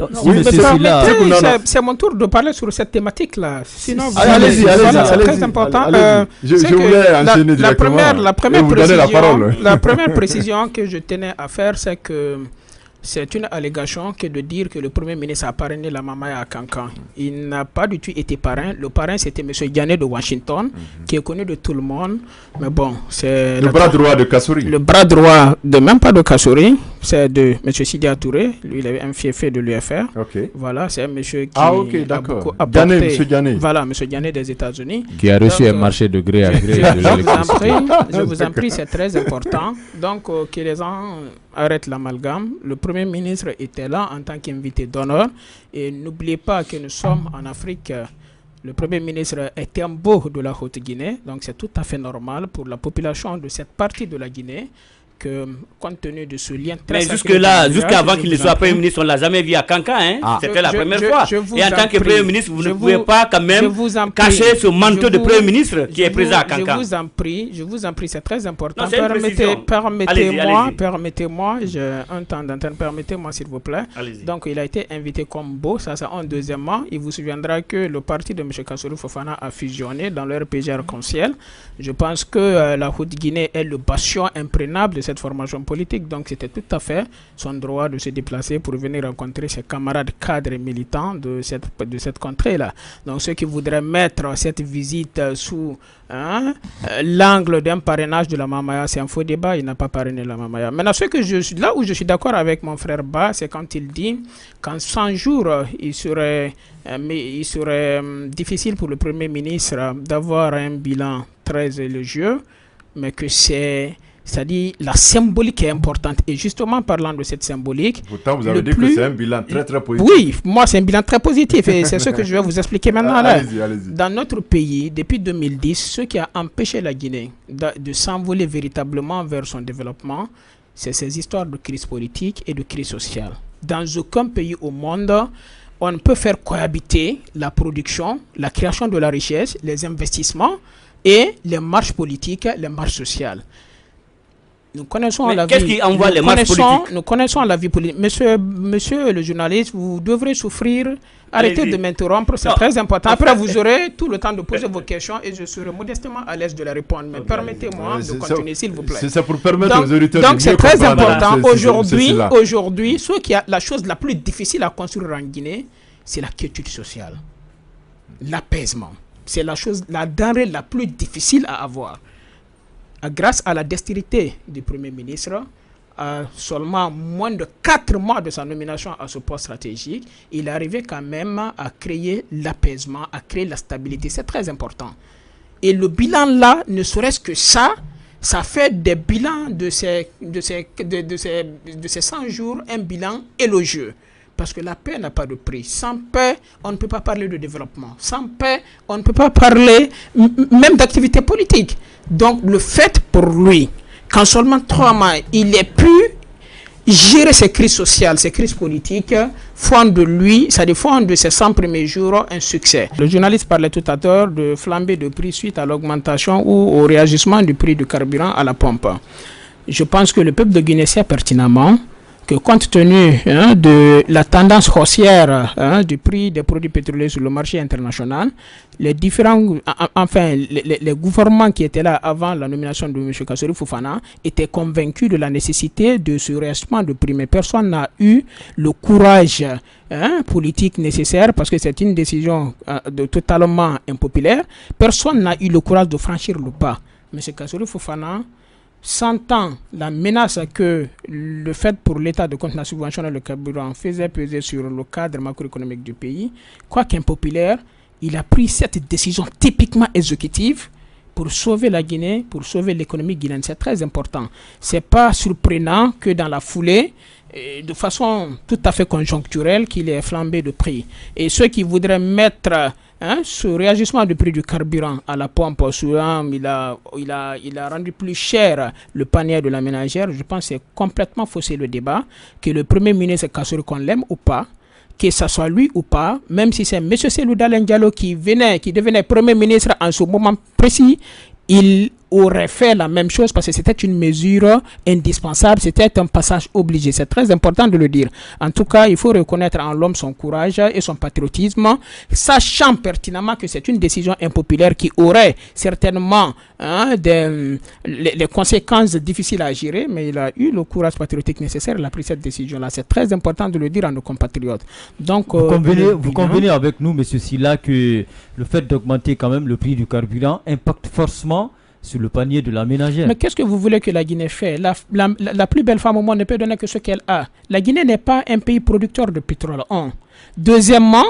C'est mon tour de parler sur cette thématique-là. Sinon, allez-y, c'est très important. Je voulais enchaîner directement. La première précision que je tenais à faire, c'est que c'est une allégation que de dire que le Premier ministre a parrainé la Mamaya à Cancan. Il n'a pas du tout été parrain. Le parrain, c'était M. Diané de Washington, qui est connu de tout le monde. Mais bon, c'est... Le bras droit de Kassouri. Le bras droit même pas de Kassouri, c'est de M. Sidia Touré. Lui, il avait un fiefé de l'UFR. Voilà, c'est un monsieur qui a beaucoup apporté... Voilà, M. Diané des États-Unis. Qui a reçu un marché de gré à gré. Je vous en prie, c'est très important. Donc, que les gens arrêtent l'amalgame. Le Premier ministre était là en tant qu'invité d'honneur. Et n'oubliez pas que nous sommes en Afrique. Le Premier ministre est un beau de la Haute-Guinée. Donc c'est tout à fait normal pour la population de cette partie de la Guinée que, compte tenu de ce lien très sacré... Mais jusqu'avant qu'il ne soit Premier ministre, on ne l'a jamais vu à Cancan. C'était la première fois. Et en tant que Premier ministre, vous ne pouvez pas quand même cacher ce manteau de Premier ministre qui est présent à Cancan. Je vous en prie, c'est très important. Permettez-moi, j'ai un temps d'antenne, permettez-moi s'il vous plaît. Donc il a été invité comme beau, ça c'est un. Deuxièmement, il vous souviendra que le parti de M. Kassouri Fofana a fusionné dans le RPG Arc-en-Ciel. Je pense que la Haute-Guinée est le bastion imprégnable de cette formation politique, donc c'était tout à fait son droit de se déplacer pour venir rencontrer ses camarades cadres et militants de cette contrée-là. Donc ceux qui voudraient mettre cette visite sous l'angle d'un parrainage de la Mamaya, c'est un faux débat, il n'a pas parrainé la Mamaya. Maintenant, là où je suis d'accord avec mon frère Ba, c'est quand il dit qu'en 100 jours, il serait difficile pour le Premier ministre d'avoir un bilan très élogieux, mais que c'est-à-dire la symbolique est importante. Et justement, parlant de cette symbolique... Pourtant, vous avez dit que c'est un bilan très très positif. Oui, moi c'est un bilan très positif et c'est ce que je vais vous expliquer maintenant. Allez-y. Dans notre pays, depuis 2010, ce qui a empêché la Guinée de s'envoler véritablement vers son développement, c'est ces histoires de crise politique et de crise sociale. Dans aucun pays au monde, on ne peut faire cohabiter la production, la création de la richesse, les investissements et les marches politiques, les marches sociales. Nous connaissons la vie. Qu'est-ce qui envoie les marches politiques? Nous connaissons la vie politique. Monsieur le journaliste, vous devrez souffrir. Arrêtez de m'interrompre, c'est très important. Après, vous aurez tout le temps de poser vos questions et je serai modestement à l'aise de la répondre. Mais permettez-moi de continuer, s'il vous plaît. C'est pour permettre aux auditeurs de donc c'est très important. Aujourd'hui, la chose la plus difficile à construire en Guinée, c'est la quiétude sociale. L'apaisement. C'est la denrée la plus difficile à avoir. Grâce à la dextérité du Premier ministre, seulement moins de 4 mois de sa nomination à ce poste stratégique, il est arrivé quand même à créer l'apaisement, à créer la stabilité. C'est très important. Et le bilan là, ne serait-ce que ça, ça fait des bilans de ces 100 jours, un bilan élogieux. Parce que la paix n'a pas de prix. Sans paix, on ne peut pas parler de développement. Sans paix, on ne peut pas parler même d'activité politique. Donc, le fait pour lui, qu'en seulement 3 mois, il ait pu gérer ces crises sociales, ces crises politiques, font de lui, ça défend de ces 100 premiers jours un succès. Le journaliste parlait tout à l'heure de flambée de prix suite à l'augmentation ou au réajustement du prix du carburant à la pompe. Je pense que le peuple de Guinée sait pertinemment que compte tenu de la tendance haussière du prix des produits pétroliers sur le marché international, les différents, les gouvernements qui étaient là avant la nomination de M. Kassory Fofana étaient convaincus de la nécessité de ce réajustement de prix. Mais personne n'a eu le courage politique nécessaire, parce que c'est une décision totalement impopulaire. Personne n'a eu le courage de franchir le pas. M. Kassory Fofana, sentant la menace que le fait pour l'État de continuer à subventionner le carburant faisait peser sur le cadre macroéconomique du pays, quoique impopulaire, il a pris cette décision typiquement exécutive pour sauver la Guinée, pour sauver l'économie guinéenne. C'est très important. Ce n'est pas surprenant que dans la foulée, de façon tout à fait conjoncturelle, qu'il ait flambé de prix. Et ceux qui voudraient mettre ce réajustement du prix du carburant à la pompe, souvent il a rendu plus cher le panier de la ménagère. Je pense que c'est complètement faussé le débat, que le Premier ministre Kassory, qu'on l'aime ou pas, que ce soit lui ou pas, même si c'est M. Cellou Dalein Diallo qui devenait Premier ministre en ce moment précis, il aurait fait la même chose parce que c'était une mesure indispensable, c'était un passage obligé. C'est très important de le dire. En tout cas, il faut reconnaître en l'homme son courage et son patriotisme, sachant pertinemment que c'est une décision impopulaire qui aurait certainement les conséquences difficiles à gérer, mais il a eu le courage patriotique nécessaire, il a pris cette décision-là. C'est très important de le dire à nos compatriotes. Donc, vous convenez avec nous, M. Sylla, que le fait d'augmenter quand même le prix du carburant impacte forcément sur le panier de la ménagère. Mais qu'est-ce que vous voulez que la Guinée fasse? La plus belle femme au monde ne peut donner que ce qu'elle a. La Guinée n'est pas un pays producteur de pétrole. Deuxièmement,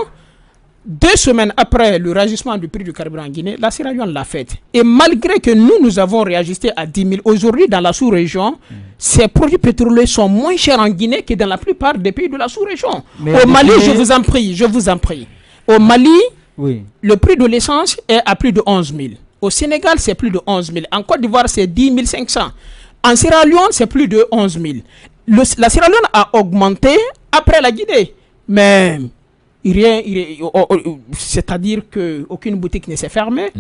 2 semaines après le réajustement du prix du carburant en Guinée, la Sierra Leone l'a fait. Et malgré que nous avons réajusté à 10 000, aujourd'hui dans la sous-région, ces produits pétroliers sont moins chers en Guinée que dans la plupart des pays de la sous-région. Au Mali, je vous en prie. Au Mali, le prix de l'essence est à plus de 11 000. Au Sénégal, c'est plus de 11 000. En Côte d'Ivoire, c'est 10 500. En Sierra Leone, c'est plus de 11 000. La Sierra Leone a augmenté après la Guinée. Mais c'est-à-dire qu'aucune boutique ne s'est fermée.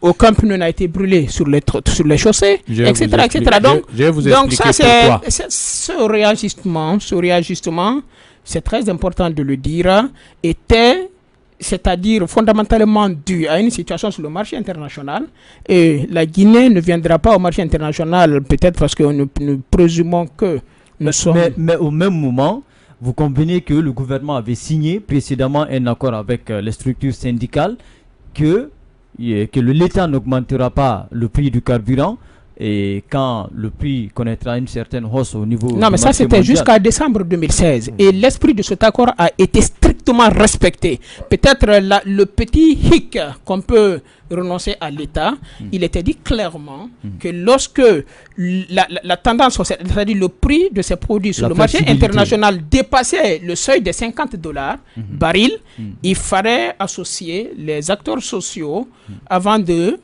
Aucun pneu n'a été brûlé sur les chaussées, etc. Donc ça, ce réajustement, c'est très important de le dire, c'est-à-dire fondamentalement dû à une situation sur le marché international. Et la Guinée ne viendra pas au marché international, peut-être parce que nous présumons que nous sommes... Mais au même moment, vous convenez que le gouvernement avait signé précédemment un accord avec les structures syndicales que l'État n'augmentera pas le prix du carburant, et quand le prix connaîtra une certaine hausse au niveau... Non, mais ça c'était jusqu'à décembre 2016. Et l'esprit de cet accord a été strictement respecté. Peut-être le petit hic qu'on peut renoncer à l'État, il était dit clairement que lorsque la tendance, c'est-à-dire le prix de ces produits sur le marché international dépassait le seuil des $50 baril, il fallait associer les acteurs sociaux avant de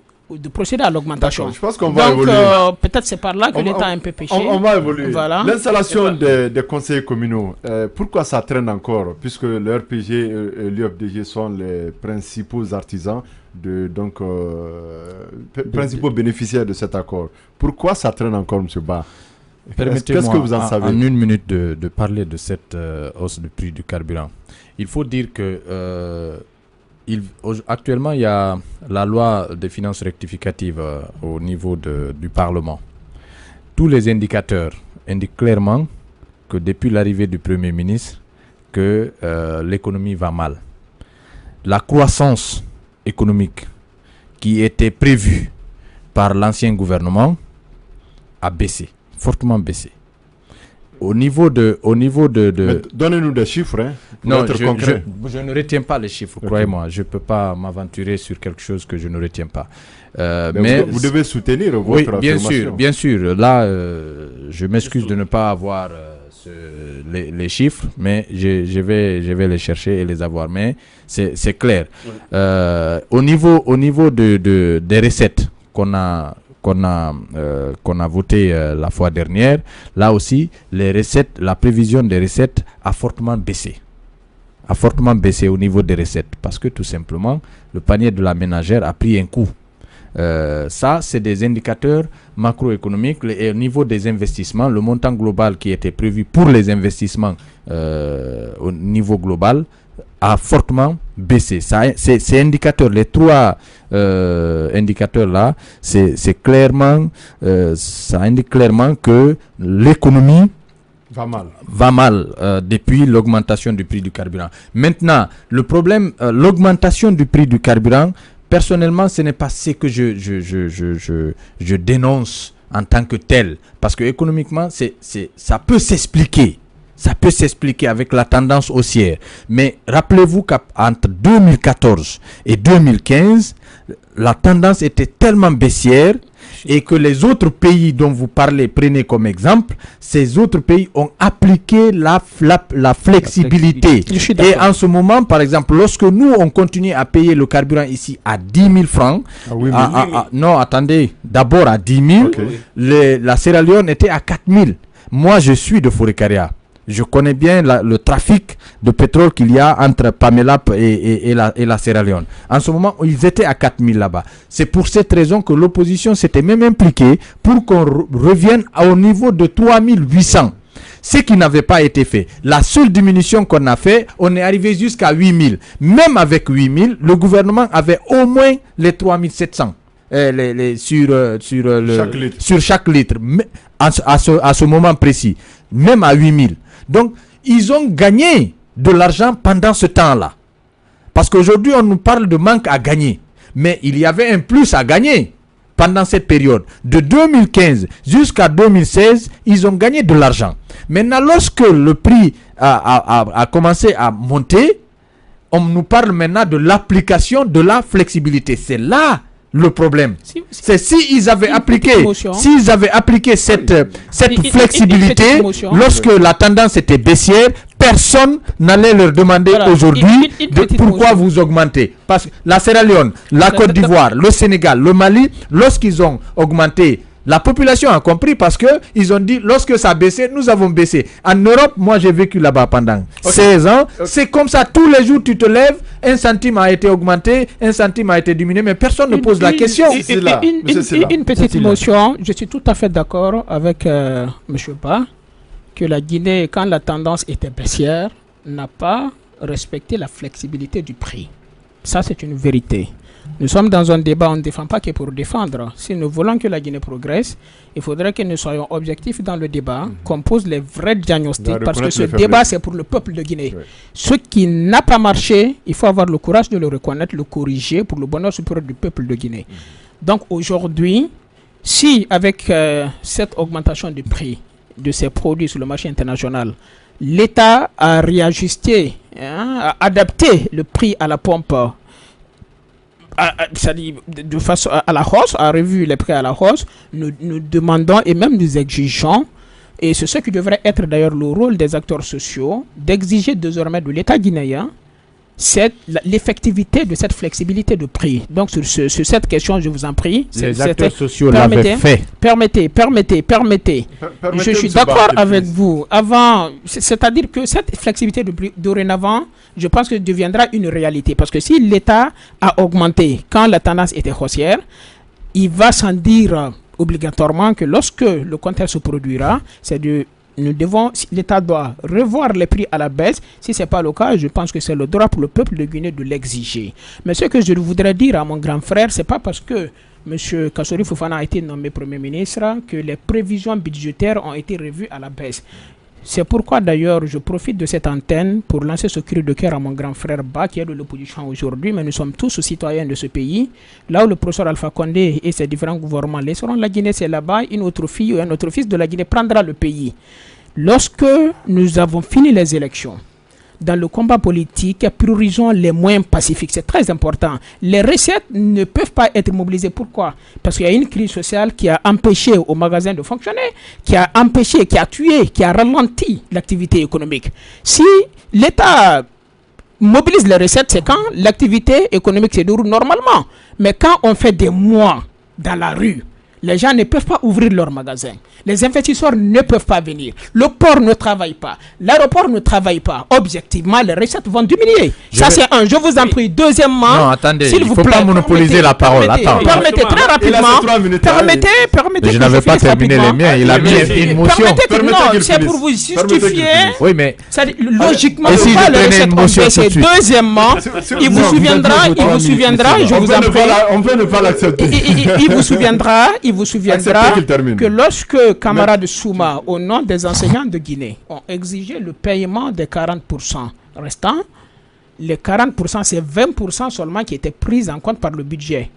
procéder à l'augmentation. Je pense qu'on va évoluer. Peut-être c'est par là que l'État a un peu péché. On va évoluer. Voilà. L'installation des conseillers communaux, pourquoi ça traîne encore? Puisque le RPG et l'UFDG sont les principaux artisans, principaux bénéficiaires de cet accord. Pourquoi ça traîne encore, M. Ba? Permettez-moi, qu'est-ce que vous en savez? En 1 minute, de parler de cette hausse du prix du carburant. Il faut dire que actuellement, il y a la loi des finances rectificatives au niveau du Parlement. Tous les indicateurs indiquent clairement que depuis l'arrivée du Premier ministre, que l'économie va mal. La croissance économique qui était prévue par l'ancien gouvernement a baissé, fortement baissé. au niveau de donnez-nous des chiffres, hein, non, je ne retiens pas les chiffres, croyez-moi. Je ne peux pas m'aventurer sur quelque chose que je ne retiens pas. Mais vous devez soutenir votre affirmation. Bien sûr. Là, je m'excuse de ne pas avoir les chiffres, mais je vais les chercher et les avoir. Mais c'est clair. Au niveau des recettes qu'on a voté la fois dernière, là aussi, la prévision des recettes a fortement baissé. Au niveau des recettes, parce que tout simplement, le panier de la ménagère a pris un coup. Ça, c'est des indicateurs macroéconomiques. Et au niveau des investissements, le montant global qui était prévu pour les investissements au niveau global a fortement baissé. Ces indicateurs, les trois indicateurs là, c'est clairement, ça indique clairement que l'économie va mal depuis l'augmentation du prix du carburant. Maintenant, le problème, l'augmentation du prix du carburant, personnellement, ce n'est pas ce que je dénonce en tant que tel, parce que économiquement, ça peut s'expliquer. Ça peut s'expliquer avec la tendance haussière. Mais rappelez-vous qu'entre 2014 et 2015, la tendance était tellement baissière et que les autres pays dont vous parlez, prenez comme exemple, ces autres pays ont appliqué la flexibilité. Et en ce moment, par exemple, lorsque nous, on continue à payer le carburant ici à 10 000 francs, non, attendez, d'abord à 10 000, la Sierra Leone était à 4 000. Moi, je suis de Fourekaria. Je connais bien le trafic de pétrole qu'il y a entre Pamelap et la Sierra Leone. En ce moment, ils étaient à 4 000 là-bas. C'est pour cette raison que l'opposition s'était même impliquée pour qu'on revienne au niveau de 3 800. Ce qui n'avait pas été fait. La seule diminution qu'on a fait, on est arrivé jusqu'à 8 000. Même avec 8 000, le gouvernement avait au moins les 3 700 sur chaque litre. À ce moment précis. Même à 8 000. Donc, ils ont gagné de l'argent pendant ce temps-là. Parce qu'aujourd'hui, on nous parle de manque à gagner. Mais il y avait un plus à gagner pendant cette période. De 2015 jusqu'à 2016, ils ont gagné de l'argent. Maintenant, lorsque le prix a commencé à monter, on nous parle maintenant de l'application de la flexibilité. C'est là le problème. C'est s'ils avaient appliqué cette flexibilité lorsque la tendance était baissière, personne n'allait leur demander aujourd'hui pourquoi vous augmentez. Parce que la Sierra Leone, la Côte d'Ivoire, le Sénégal, le Mali, lorsqu'ils ont augmenté, la population a compris parce que ils ont dit lorsque ça a baissé, nous avons baissé. En Europe, moi j'ai vécu là-bas pendant 16 ans. C'est comme ça, tous les jours tu te lèves, 1 centime a été augmenté, 1 centime a été diminué, mais personne ne pose la question. Une petite motion, je suis tout à fait d'accord avec M. Ba, que la Guinée, quand la tendance était baissière, n'a pas respecté la flexibilité du prix. Ça, c'est une vérité. Nous sommes dans un débat, on ne défend pas que pour défendre. Si nous voulons que la Guinée progresse, il faudrait que nous soyons objectifs dans le débat, qu'on pose les vrais diagnostics, parce que ce débat, c'est pour le peuple de Guinée. Ce qui n'a pas marché, il faut avoir le courage de le reconnaître, le corriger pour le bonheur supérieur du peuple de Guinée. Donc aujourd'hui, si avec cette augmentation du prix de ces produits sur le marché international, l'État a réajusté, a adapté le prix à la pompe, c'est-à-dire de façon à la hausse, a revu les prix à la hausse, nous demandons et même nous exigeons, et c'est ce qui devrait être d'ailleurs le rôle des acteurs sociaux, d'exiger désormais de l'État guinéen l'effectivité de cette flexibilité de prix. Donc sur cette question, je vous en prie. Les acteurs sociaux l'avaient fait. Permettez. Je suis d'accord avec vous. Avant, c'est-à-dire que cette flexibilité de prix, dorénavant, je pense que deviendra une réalité. Parce que si l'État a augmenté quand la tendance était haussière, il va sans dire obligatoirement que lorsque le contexte se produira, l'État doit revoir les prix à la baisse. Si ce n'est pas le cas, je pense que c'est le droit pour le peuple de Guinée de l'exiger. Mais ce que je voudrais dire à mon grand frère, ce n'est pas parce que M. Kassory Fofana a été nommé Premier ministre que les prévisions budgétaires ont été revues à la baisse. C'est pourquoi d'ailleurs je profite de cette antenne pour lancer ce cri de cœur à mon grand frère Ba qui est de l'opposition aujourd'hui, mais nous sommes tous citoyens de ce pays. Là où le professeur Alpha Condé et ses différents gouvernements laisseront la Guinée, c'est là-bas une autre fille ou un autre fils de la Guinée prendra le pays. lorsque nous avons fini les élections, dans le combat politique, priorisons les moyens pacifiques. C'est très important. Les recettes ne peuvent pas être mobilisées. Pourquoi? Parce qu'il y a une crise sociale qui a empêché aux magasins de fonctionner, qui a empêché, qui a tué, qui a ralenti l'activité économique. Si l'État mobilise les recettes, c'est quand l'activité économique se déroule normalement. Mais quand on fait des mois dans la rue, les gens ne peuvent pas ouvrir leurs magasins. Les investisseurs ne peuvent pas venir. Le port ne travaille pas. L'aéroport ne travaille pas. Objectivement, les recettes vont diminuer. C'est un. Je vous en prie. Deuxièmement, non, attendez, s'il vous faut plaît, pas monopoliser la parole. Permettez très rapidement. Permettez. Je n'avais pas terminé les miens. Il a mis une motion. C'est pour vous justifier. Oui, mais logiquement, il ne faut pas les recettes baisser. Deuxièmement, il vous souviendra. Je vous en prie. On peut ne pas l'accepter. Il vous souviendra que lorsque camarades Souma, au nom des enseignants de Guinée, ont exigé le paiement des 40% restants, les 40%, c'est 20% seulement qui étaient pris en compte par le budget.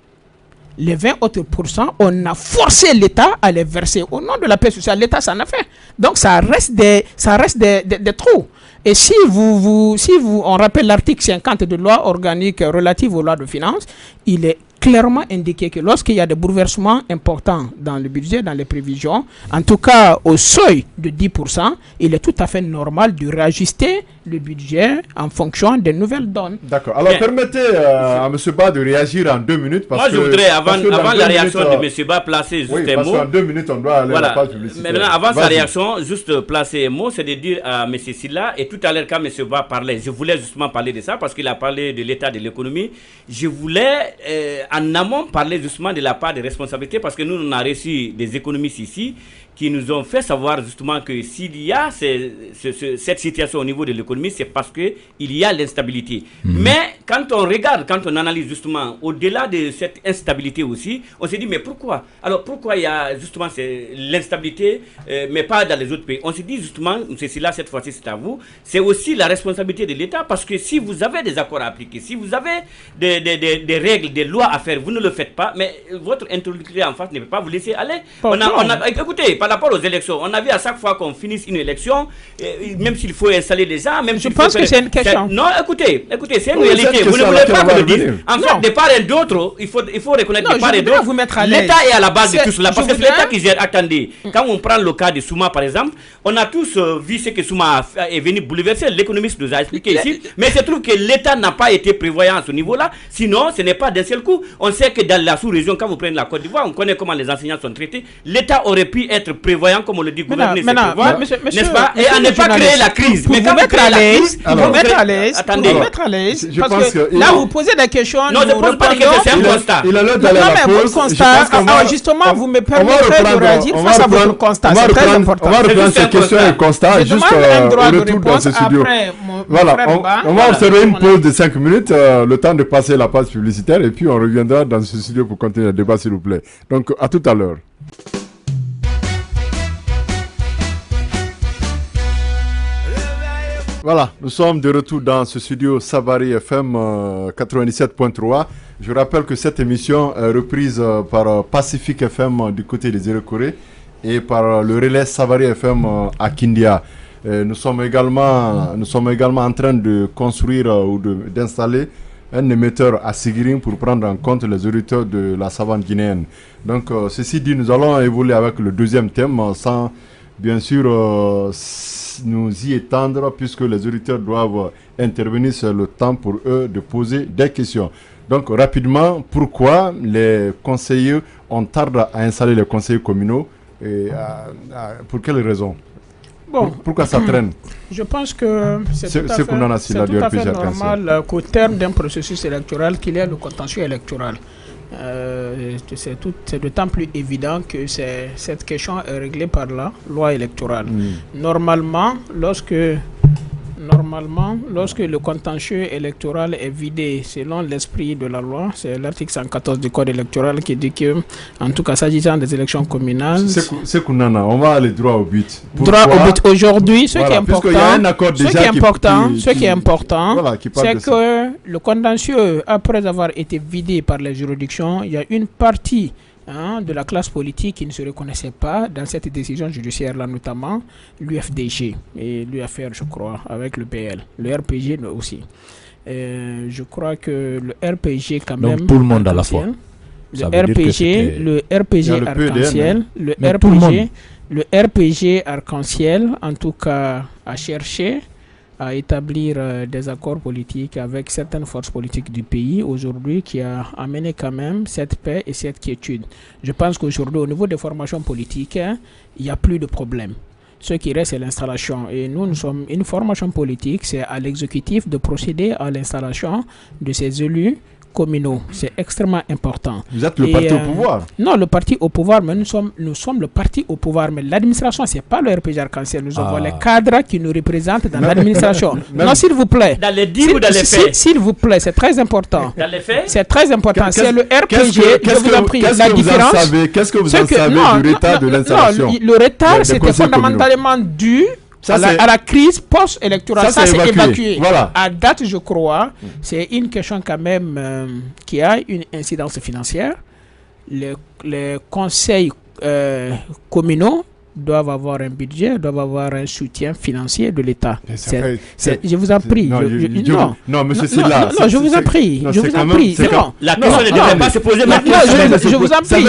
Les 20 autres pourcents, on a forcé l'État à les verser. Au nom de la paix sociale, l'État s'en a fait. Donc ça reste des trous. Et si on rappelle l'article 50 de loi organique relative aux lois de finances, il est clairement indiqué que lorsqu'il y a des bouleversements importants dans le budget, dans les prévisions, en tout cas au seuil de 10%, il est tout à fait normal de réajuster le budget en fonction des nouvelles donnes. D'accord. Alors permettez à M. Ba de réagir en 2 minutes. Moi, je voudrais, avant la réaction de M. Ba, placer juste un mot. En 2 minutes, on doit aller à la page publicitaire. Maintenant, avant sa réaction, juste placer un mot, c'est de dire à M. Silla, et tout à l'heure quand M. Ba parlait, je voulais justement parler de ça, parce qu'il a parlé de l'état de l'économie. Je voulais, en amont, parler justement de la part des responsabilités, parce que nous, on a reçu des économistes ici qui nous ont fait savoir justement que s'il y a cette situation au niveau de l'économie, c'est parce qu'il y a l'instabilité. Mais quand on regarde, quand on analyse justement au-delà de cette instabilité aussi, on se dit mais pourquoi? Alors pourquoi il y a justement l'instabilité, mais pas dans les autres pays? On se dit justement, c'est là cette fois-ci c'est à vous, c'est aussi la responsabilité de l'État, parce que si vous avez des accords à appliquer, si vous avez des règles, des lois à faire, vous ne le faites pas, mais votre interlocuteur en face ne peut pas vous laisser aller. Écoutez, par rapport aux élections, on a vu à chaque fois qu'on finisse une élection, même s'il faut installer des gens, même je pense que c'est une question. Non, écoutez, c'est une réalité. Vous ne voulez pas que je le dise. En fait, de part et d'autre, il faut reconnaître de part et d'autre, l'État est à la base de tout cela. Parce que c'est l'État qui gère. Attendez, quand on prend le cas de Souma, par exemple, on a tous vu ce que Souma est venu bouleverser. L'économiste nous a expliqué ici. Mais il se trouve que l'État n'a pas été prévoyant à ce niveau-là. Sinon, ce n'est pas d'un seul coup. On sait que dans la sous-région, quand vous prenez la Côte d'Ivoire, on connaît comment les enseignants sont traités. L'État aurait pu être prévoyant, comme on le dit, gouverner, c'est prévoir, n'est-ce pas? Et à ne pas créer la crise. Mais quand vous créez la crise, vous mettre à l'aise, parce que là, vous posez des questions. Non, je ne pose pas des questions, c'est un constat. Il a l'air d'aller à la pause. Justement, vous me permettrez de réagir face à votre constat. C'est très important. On va reprendre ces questions et constats juste au retour dans ce studio. Voilà, on va observer une pause de 5 minutes, le temps de passer la page publicitaire, et puis on reviendra dans ce studio pour continuer le débat, s'il vous plaît. Donc, à tout à l'heure. Voilà, nous sommes de retour dans ce studio Savary FM 97.3. Je rappelle que cette émission est reprise par Pacific FM du côté des Iroquois et par le relais Savary FM à Kindia. Nous sommes également en train de construire ou d'installer un émetteur à Sigiring pour prendre en compte les auditeurs de la savane guinéenne. Donc, ceci dit, nous allons évoluer avec le deuxième thème sans, bien sûr, nous y étendre, puisque les auditeurs doivent intervenir sur le temps pour eux de poser des questions. Donc, rapidement, pourquoi les conseillers ont tardé à installer les conseillers communaux et pour quelles raisons? Bon, pourquoi ça traîne? Je pense que c'est tout à fait normal qu'au terme d'un processus électoral, qu'il y ait le contentieux électoral. C'est d'autant plus évident que cette question est réglée par la loi électorale. Normalement, lorsque le contentieux électoral est vidé selon l'esprit de la loi, c'est l'article 114 du code électoral qui dit que, en tout cas s'agissant des élections communales, c'est qu'on on va aller droit au but. Droit au but aujourd'hui, ce qui est important, c'est que le contentieux, après avoir été vidé par les juridictions, il y a une partie de la classe politique qui ne se reconnaissait pas dans cette décision judiciaire-là, notamment l'UFDG et l'UFR, je crois, avec le PL, le RPG aussi. Je crois que le RPG quand même... Donc tout le monde à la fois. Le RPG Arc-en-Ciel, le RPG Arc-en-Ciel, en tout cas, a cherché à établir des accords politiques avec certaines forces politiques du pays aujourd'hui qui a amené quand même cette paix et cette quiétude. Je pense qu'aujourd'hui, au niveau des formations politiques, il n'y a plus de problème. Ce qui reste, c'est l'installation. Et nous sommes une formation politique, c'est à l'exécutif de procéder à l'installation de ces élus communaux. C'est extrêmement important. Vous êtes le parti au pouvoir? Non, le parti au pouvoir, mais nous sommes le parti au pouvoir. Mais l'administration, ce n'est pas le RPG Arc-en-Ciel. Nous avons les cadres qui nous représentent dans l'administration. Non, s'il vous plaît. Dans les dires ou dans les faits? S'il vous plaît, c'est très important. Dans les faits? C'est très important. C'est le RPG, je vous en prie. La différence. Qu'est-ce que vous en savez du retard de l'installation? Le retard, c'était fondamentalement dû à la crise post-électorale. Ça c'est évacué. Voilà. À date, je crois, c'est une question quand même qui a une incidence financière. Les conseils communaux doivent avoir un budget, doivent avoir un soutien financier de l'État. Je vous en prie. Non, monsieur Sylla. Non, je vous en prie. Je vous en prie. C'est bon. La question ne devrait pas se poser maintenant. Je vous en prie.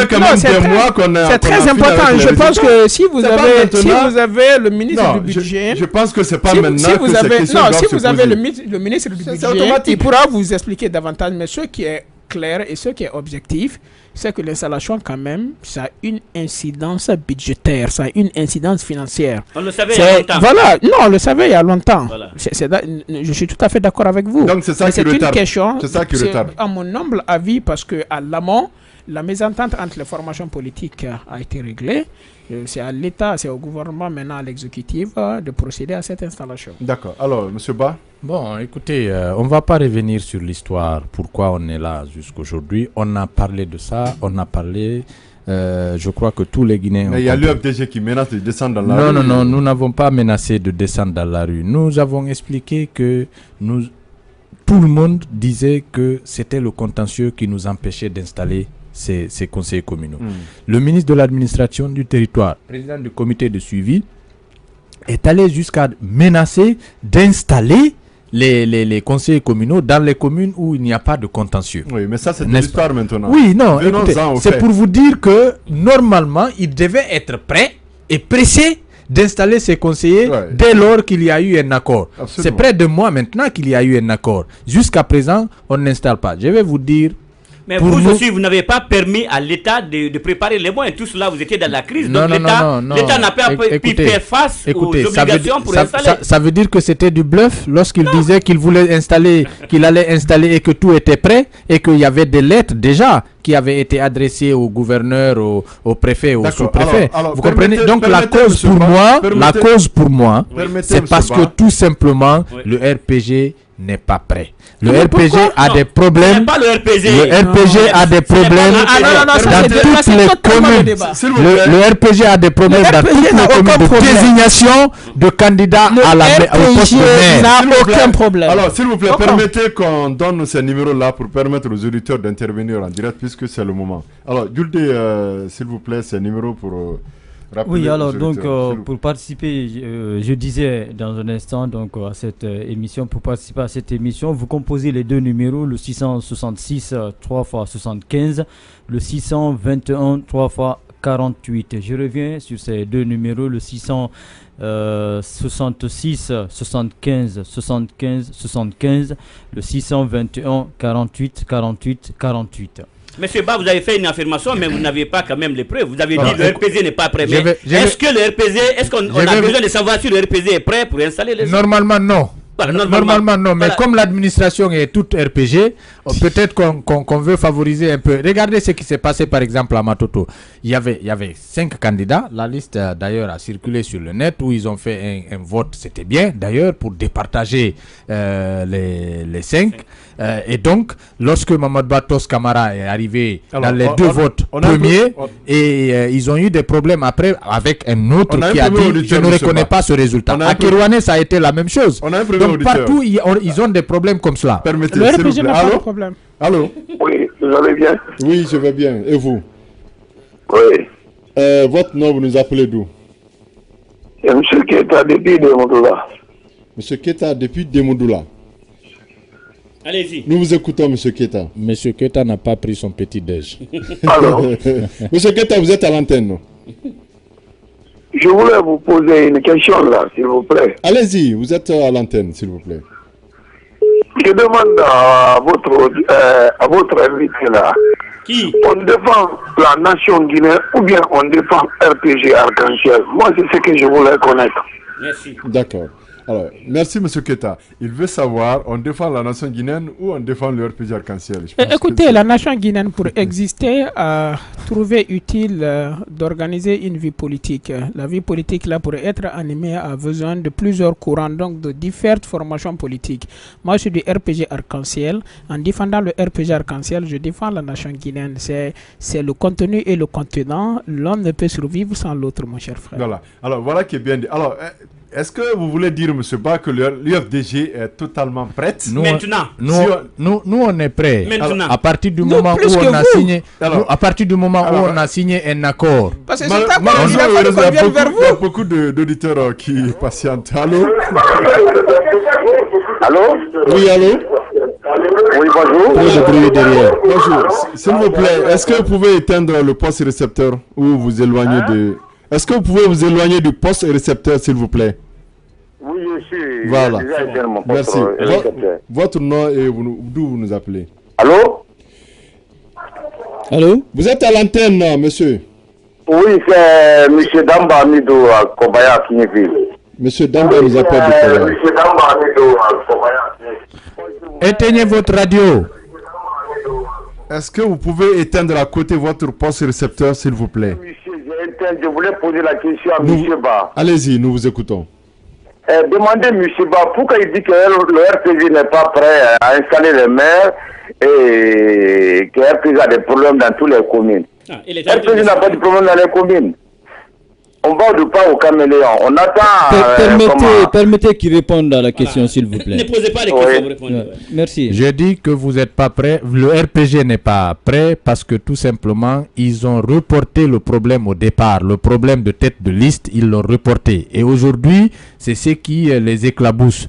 C'est très important. Je pense que si vous avez le ministre du budget... Je pense que ce n'est pas maintenant que ces questions doivent se poser. Non, si vous avez le ministre du budget, il pourra vous expliquer davantage. Mais ce qui est clair et ce qui est objectif, c'est que l'installation, quand même, ça a une incidence budgétaire, ça a une incidence financière. On le savait il y a longtemps. Voilà, non, on le savait il y a longtemps. Voilà. Je suis tout à fait d'accord avec vous. Donc c'est ça qui retarde. C'est une question, c'est ça qui retarde. À mon humble avis, parce qu'à l'amont, la mésentente entre les formations politiques a été réglée. C'est à l'État, c'est au gouvernement, maintenant à l'exécutif, de procéder à cette installation. D'accord. Alors, M. Ba? Bon, écoutez, on ne va pas revenir sur l'histoire, pourquoi on est là jusqu'aujourd'hui. On a parlé de ça, on a parlé, je crois que tous les Guinéens... Mais il y a l'UFDG qui menace de descendre dans la rue. Non, nous n'avons pas menacé de descendre dans la rue. Nous avons expliqué que tout le monde disait que c'était le contentieux qui nous empêchait d'installer ces conseillers communaux. Le ministre de l'administration du territoire, président du comité de suivi, est allé jusqu'à menacer d'installer les conseillers communaux dans les communes où il n'y a pas de contentieux. Oui, mais ça c'est de l'histoire maintenant. Oui, non, écoutez, c'est pour vous dire que normalement, il devait être prêt et pressé d'installer ces conseillers dès lors qu'il y a eu un accord. C'est près de moi maintenant qu'il y a eu un accord. Jusqu'à présent, on n'installe pas. Je vais vous dire... Mais vous aussi, vous n'avez pas permis à l'État de préparer les moyens. Tout cela, vous étiez dans la crise. Donc l'État n'a pas pu faire face aux obligations pour installer. Ça veut dire que c'était du bluff lorsqu'il disait qu'il voulait installer, qu'il allait installer et que tout était prêt et qu'il y avait des lettres déjà qui avaient été adressées au gouverneur, au préfet, au sous-préfet. Vous comprenez? Donc la cause pour moi, c'est parce que tout simplement le RPG n'est pas prêt. Le RPG a des problèmes. Le RPG a des problèmes dans toutes les communes. Le RPG a des problèmes dans toutes les communes de désignation de candidats au poste de maire. N'a aucun problème. Alors, s'il vous plaît, permettez qu'on donne ces numéros-là pour permettre aux auditeurs d'intervenir en direct puisque c'est le moment. Alors, Gulde, s'il vous plaît, ces numéros pour... Oui, alors donc pour participer, je disais dans un instant donc à cette émission, pour participer à cette émission, vous composez les deux numéros, le 666 3 x 75, le 621 3 x 48. Je reviens sur ces deux numéros, le 666 75 75 75, le 621 48 48 48. Monsieur Ba, vous avez fait une affirmation, mais vous n'avez pas quand même les preuves. Vous avez dit que le RPG n'est pas prêt. Mais est-ce que le RPG, est-ce qu'on a besoin de savoir si le RPG est prêt pour installer les... Normalement, non. Normalement, non. Mais comme l'administration est toute RPG, peut-être qu'on veut favoriser un peu. Regardez ce qui s'est passé, par exemple, à Matoto. Il y avait 5 candidats. La liste, d'ailleurs, a circulé sur le net où ils ont fait un vote. C'était bien, d'ailleurs, pour départager les 5. Et donc, lorsque Mamadou Batos Camara est arrivé dans les deux votes premiers, ils ont eu des problèmes après avec un autre qui a dit je ne reconnais pas ce résultat. À Kirouane, ça a été la même chose. Donc partout, ils ont des problèmes comme cela. Permettez, le RPG n'a pas de problème. Allô? Oui, vous allez bien? Oui, je vais bien. Et vous? Oui. Votre nom, vous nous appelez d'où? C'est M. Keita depuis Demoudoula. M. Keita depuis Demoudoula. Allez-y. Nous vous écoutons, M. Keita. M. Keita n'a pas pris son petit déj. Alors, M. Keita, vous êtes à l'antenne, non? je voulais vous poser une question là, s'il vous plaît. Allez-y, vous êtes à l'antenne, s'il vous plaît. Je demande à votre invité là. Qui? On défend la nation guinéenne ou bien on défend RPG Arc-en-Ciel? Moi, c'est ce que je voulais connaître. Merci. D'accord. Alors, merci M. Keita. Il veut savoir, on défend la nation guinéenne ou on défend le RPG Arc-en-Ciel? Écoutez, la nation guinéenne, pour exister, a trouvé utile d'organiser une vie politique. La vie politique, là, pour être animée, a besoin de plusieurs courants, donc de différentes formations politiques. Moi, je suis du RPG Arc-en-Ciel. En défendant le RPG Arc-en-Ciel, je défends la nation guinéenne. C'est le contenu et le contenant. L'un ne peut survivre sans l'autre, mon cher frère. Voilà. Alors, voilà qui est bien dit. Alors, est-ce que vous voulez dire, M. Ba, que l'UFDG est totalement prête? Maintenant. Nous, on est prêts. Maintenant. À partir du moment où on a signé, à partir du moment où on a signé un accord. Parce que c'est accord, il a fallu qu'on vienne vers vous. Il y a beaucoup d'auditeurs qui patientent. Allô? Allô? Oui, allô? Oui, bonjour. Trop de bruit derrière. Bonjour. S'il vous plaît, est-ce que vous pouvez éteindre le poste récepteur ou vous éloigner de... Est-ce que vous pouvez vous éloigner du poste récepteur, s'il vous plaît? Oui, je suis. Voilà. Mon Merci. récepteur. Votre nom et d'où vous nous appelez? Allô? Allô? Vous êtes à l'antenne, monsieur? Oui, c'est M. Damba Amidou à Kobaya Kinifi. Monsieur Damba nous appelle de Kobaya. M. Damba Amidou à Kobaya. Éteignez votre radio. Est-ce que vous pouvez éteindre à côté votre poste récepteur, s'il vous plaît? Monsieur, je voulais poser la question à M. Ba. Allez-y, nous vous écoutons. Demandez M. Ba pourquoi il dit que le RPG n'est pas prêt à installer les maires et que le RPG a des problèmes dans toutes les communes. Le RPG n'a pas de problème dans les communes. On va de pas au caméléon. On attend. Permettez qu'il réponde à la question, s'il vous plaît. Ne posez pas les questions, vous répondez. Merci. Je dis que vous n'êtes pas prêt. Le RPG n'est pas prêt parce que tout simplement, ils ont reporté le problème au départ. Le problème de tête de liste, ils l'ont reporté. Et aujourd'hui, c'est ce qui les éclabousse.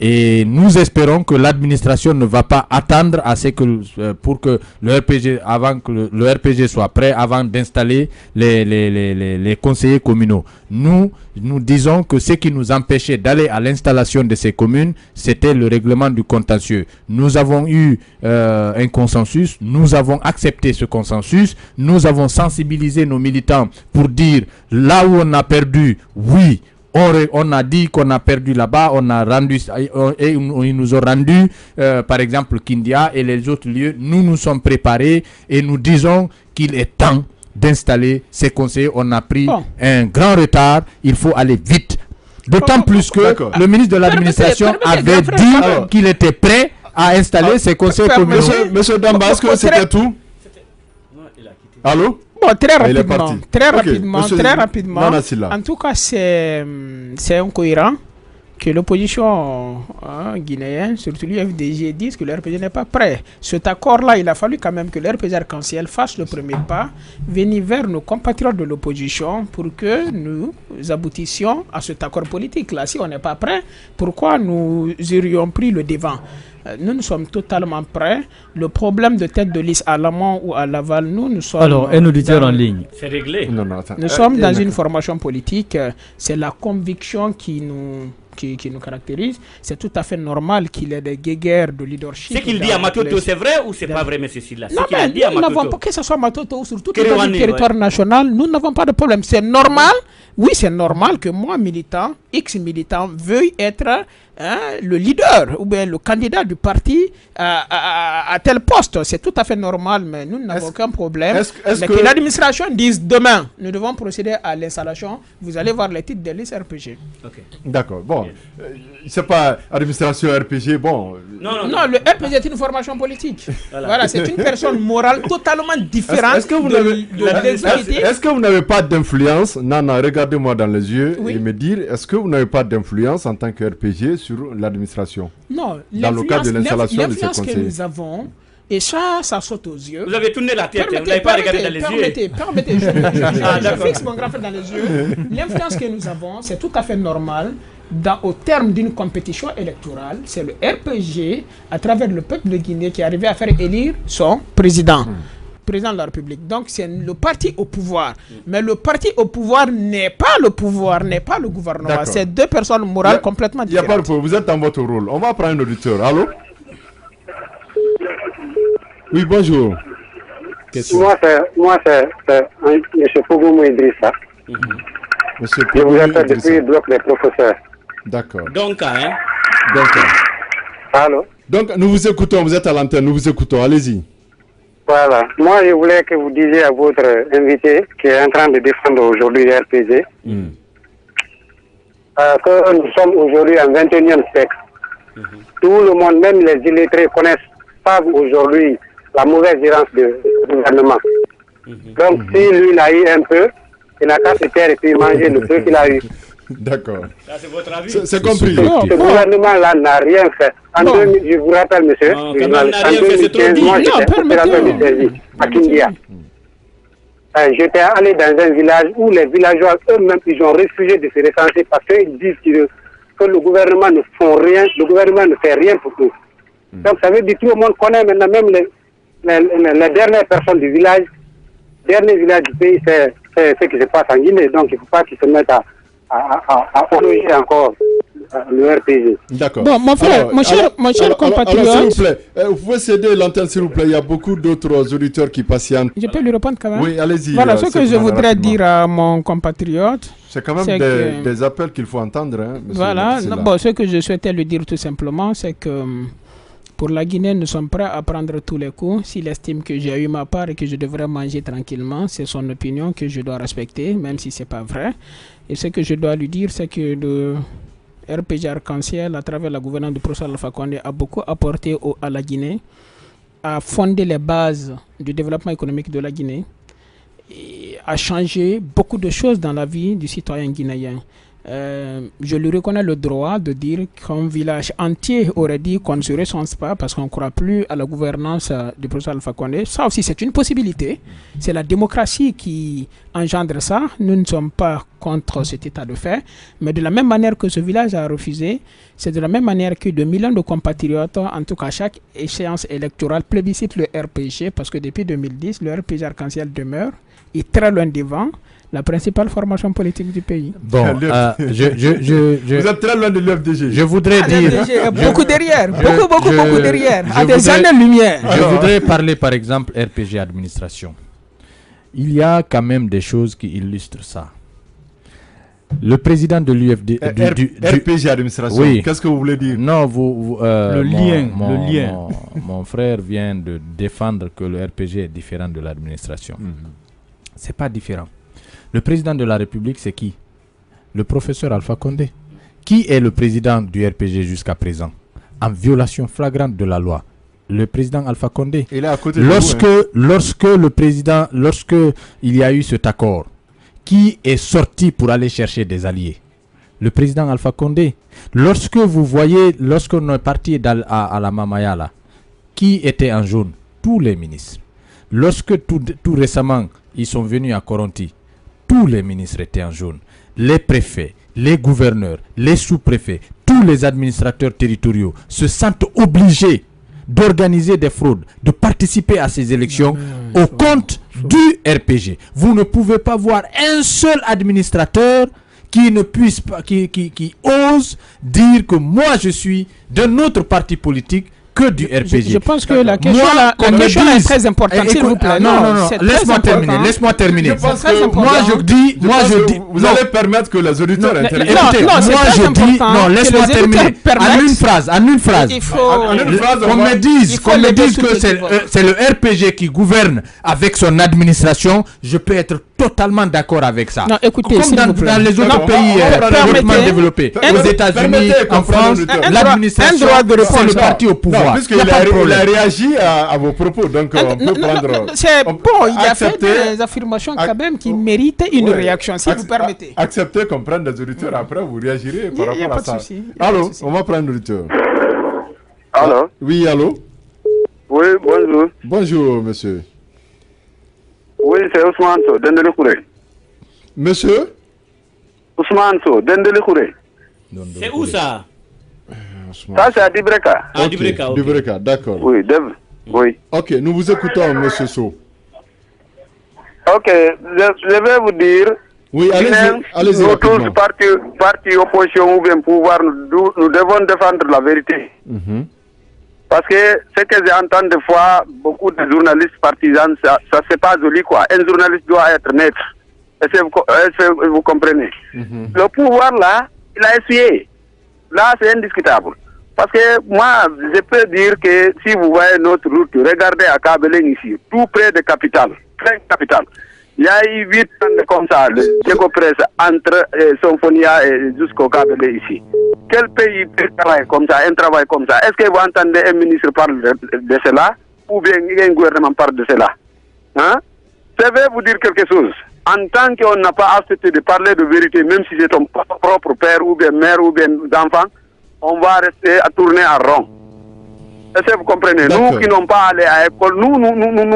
Et nous espérons que l'administration ne va pas attendre à ce que, pour que le RPG, avant que le RPG soit prêt, avant d'installer les conseillers communaux. Nous disons que ce qui nous empêchait d'aller à l'installation de ces communes, c'était le règlement du contentieux. Nous avons eu un consensus, nous avons accepté ce consensus, nous avons sensibilisé nos militants pour dire là où on a perdu, oui, on a dit qu'on a perdu là-bas, on a rendu et ils nous ont rendu par exemple Kindia et les autres lieux. Nous nous sommes préparés et nous disons qu'il est temps d'installer ces conseillers. On a pris un grand retard, il faut aller vite. D'autant plus que le ministre de l'administration avait dit qu'il était prêt à installer ces conseillers communaux. Monsieur Damba, est-ce que c'était tout? Allô? Bon, très rapidement. En tout cas, c'est incohérent que l'opposition guinéenne, surtout l'UFDG, dise que le RPG n'est pas prêt. Cet accord-là, il a fallu quand même que le RPG Arc-en-Ciel fasse le premier pas, venir vers nos compatriotes de l'opposition pour que nous aboutissions à cet accord politique-là. Si on n'est pas prêt, pourquoi nous aurions pris le devant? Nous sommes totalement prêts. Le problème de tête de liste à l'amont ou à l'aval, nous sommes... Alors, un auditeur en ligne. C'est réglé. Nous sommes dans une formation politique. C'est la conviction qui nous caractérise. C'est tout à fait normal qu'il y ait des guéguerres de leadership. Ce qu'il dit à Matoto, c'est vrai ou c'est pas vrai, M. Silla? Non, mais nous n'avons pas, que ce soit Matoto ou sur tout le territoire national, nous n'avons pas de problème. C'est normal. Oui, c'est normal que moi, militant, ex-militant, veuille être le leader ou bien le candidat du parti à tel poste. C'est tout à fait normal, mais nous n'avons aucun problème. Mais que l'administration dise demain, nous devons procéder à l'installation, vous allez voir les titres des listes RPG. Okay. D'accord, bon. C'est pas administration RPG, bon. Non, le RPG est une formation politique. Voilà, c'est une personne morale totalement différente Est-ce que vous n'avez pas d'influence? Nana, regardez-moi dans les yeux et me dire, est-ce que vous n'avez pas d'influence en tant que RPG sur l'administration? Non, dans le cadre de l'installation de ces conseillers. Que nous avons, Et ça saute aux yeux. Vous avez tourné la tête, vous n'avez pas regardé dans les yeux. Permettez, je fixe mon grand frère dans les yeux. L'influence que nous avons, c'est tout à fait normal. Au terme d'une compétition électorale, c'est le RPG, à travers le peuple de Guinée, qui est arrivé à faire élire son président. Président de la République. Donc c'est le parti au pouvoir. Mais le parti au pouvoir n'est pas le pouvoir, n'est pas le gouvernement. C'est deux personnes morales complètement différentes. Il n'y a pas de problème, vous êtes dans votre rôle. On va prendre un auditeur. Allô? Oui, bonjour. Moi, c'est M. Pougoumou Idrissa. Monsieur je vous appelle depuis le bloc des professeurs. D'accord. Donc, Allô? Donc, nous vous écoutons, vous êtes à l'antenne, nous vous écoutons, allez-y. Voilà. Moi, je voulais que vous disiez à votre invité qui est en train de défendre aujourd'hui le RPG que nous sommes aujourd'hui en 21e siècle. Tout le monde, même les illettrés, savent aujourd'hui la mauvaise gérance du gouvernement. Donc, si lui, il a eu un peu, il n'a qu'à se taire et puis manger le peu qu'il a eu. D'accord. Ça, c'est votre avis. C'est compris. Ce gouvernement-là n'a rien fait. En 2000, je vous rappelle, monsieur, en 2015, moi, j'étais opérateur de service à Kindia. J'étais allé dans un village où les villageois eux-mêmes, ils ont refusé de se recenser parce qu'ils disent que le gouvernement ne fait rien, le gouvernement ne fait rien pour eux. Donc, ça veut dire que tout le monde connaît maintenant même les dernières personnes du village. Dernier village du pays, c'est ce qui se passe en Guinée. Donc, il ne faut pas qu'ils se mettent à homologer encore le RPG. D'accord. Bon, mon frère, mon cher compatriote. S'il vous plaît, vous pouvez céder l'antenne, s'il vous plaît. Il y a beaucoup d'autres auditeurs qui patientent. Je peux lui répondre quand même? Oui, allez-y. Voilà, ce que je voudrais dire à mon compatriote. C'est quand même des appels qu'il faut entendre. Hein, voilà, bon, ce que je souhaitais lui dire tout simplement, c'est que pour la Guinée, nous sommes prêts à prendre tous les coups. S'il estime que j'ai eu ma part et que je devrais manger tranquillement, c'est son opinion que je dois respecter, même si ce n'est pas vrai. Et ce que je dois lui dire, c'est que le RPG Arc-en-Ciel, à travers la gouvernance du professeur Alpha Condé, a beaucoup apporté à la Guinée, a fondé les bases du développement économique de la Guinée, et a changé beaucoup de choses dans la vie du citoyen guinéen. Je lui reconnais le droit de dire qu'un village entier aurait dit qu'on ne se recense pas parce qu'on ne croit plus à la gouvernance du professeur Alpha Condé. Ça aussi, c'est une possibilité. C'est la démocratie qui engendre ça. Nous ne sommes pas contre cet état de fait. Mais de la même manière que ce village a refusé, c'est de la même manière que de millions de compatriotes, en tout cas chaque échéance électorale, plébiscite le RPG parce que depuis 2010, le RPG Arc-en-Ciel demeure, est très loin devant la principale formation politique du pays. Bon, vous êtes très loin de l'UFDG. Je voudrais dire... beaucoup derrière, beaucoup derrière, à des années-lumière. Je voudrais parler par exemple RPG Administration. Il y a quand même des choses qui illustrent ça. Le président de l'UFD... RPG Administration, oui. Qu'est-ce que vous voulez dire? Non, le lien. Mon frère vient de défendre que le RPG est différent de l'administration. C'est pas différent. Le président de la République, c'est qui? Le professeur Alpha Condé. Qui est le président du RPG jusqu'à présent? En violation flagrante de la loi. Le président Alpha Condé. Il est à côté lorsque il y a eu cet accord, qui est sorti pour aller chercher des alliés? Le président Alpha Condé. Lorsque vous voyez, lorsqu'on est parti à la Mamaya, là, qui était en jaune? Tous les ministres. Lorsque tout récemment, ils sont venus à Koronti, tous les ministres étaient en jaune. Les préfets, les gouverneurs, les sous-préfets, tous les administrateurs territoriaux se sentent obligés d'organiser des fraudes, de participer à ces élections au compte du RPG. Vous ne pouvez pas voir un seul administrateur qui ne puisse pas, qui ose dire que moi je suis d'un autre parti politique que du RPG. Je pense que la question, est très importante, s'il vous plaît. Non, laisse-moi terminer. Moi je dis, vous allez permettre que les auditeurs interviennent. Écoutez, moi je dis, non, laisse-moi terminer. En une phrase. Qu'on me dise que c'est le RPG qui gouverne avec son administration, je peux être totalement d'accord avec ça. Non, écoutez, comme dans les autres pays hautement développés, aux États-Unis, en France, l'administration, c'est le parti au pouvoir. Puisqu'il a réagi à vos propos, donc on peut prendre... C'est bon, il a fait des affirmations quand même qui méritent une réaction, si vous permettez. Acceptez qu'on prenne des auditeurs, après vous réagirez par rapport à ça. Allô, on va prendre l'auditeur. Allô? Oui, allô? Oui, bonjour. Bonjour, monsieur. Oui, c'est Ousmane So, Dendele Kouré. Monsieur Ousmane So, Dendele Kouré. C'est où ça? Ça, c'est à Dibreka. Ah, Dibreka, ok. Dibreka, d'accord. Oui, oui. Ok, nous vous écoutons, monsieur So. Ok, je vais vous dire. Oui, allez-y. Nous tous, parti opposition ou bien pouvoir, nous devons défendre la vérité. Parce que ce que j'entends des fois, beaucoup de journalistes partisans, ça c'est pas joli quoi. Un journaliste doit être neutre. Est-ce que vous comprenez? Le pouvoir là, il a essayé. Là, c'est indiscutable. Parce que moi, je peux dire que si vous voyez notre route, regardez à Kabeleng ici, tout près de Capitale, plein Capitale. Il y a eu 8 ans comme ça, le Presse entre Symphonia et jusqu'au Kabeleng ici. Quel pays peut travailler comme ça, un travail comme ça? Est-ce que vous entendez un ministre parler de cela ou bien un gouvernement parle de cela? Hein? Je vais vous dire quelque chose. En tant qu'on n'a pas accepté de parler de vérité, même si c'est ton propre père ou bien mère ou bien enfant, on va rester à tourner en rond. Est-ce que vous comprenez? Nous qui n'ont pas allé à l'école, nous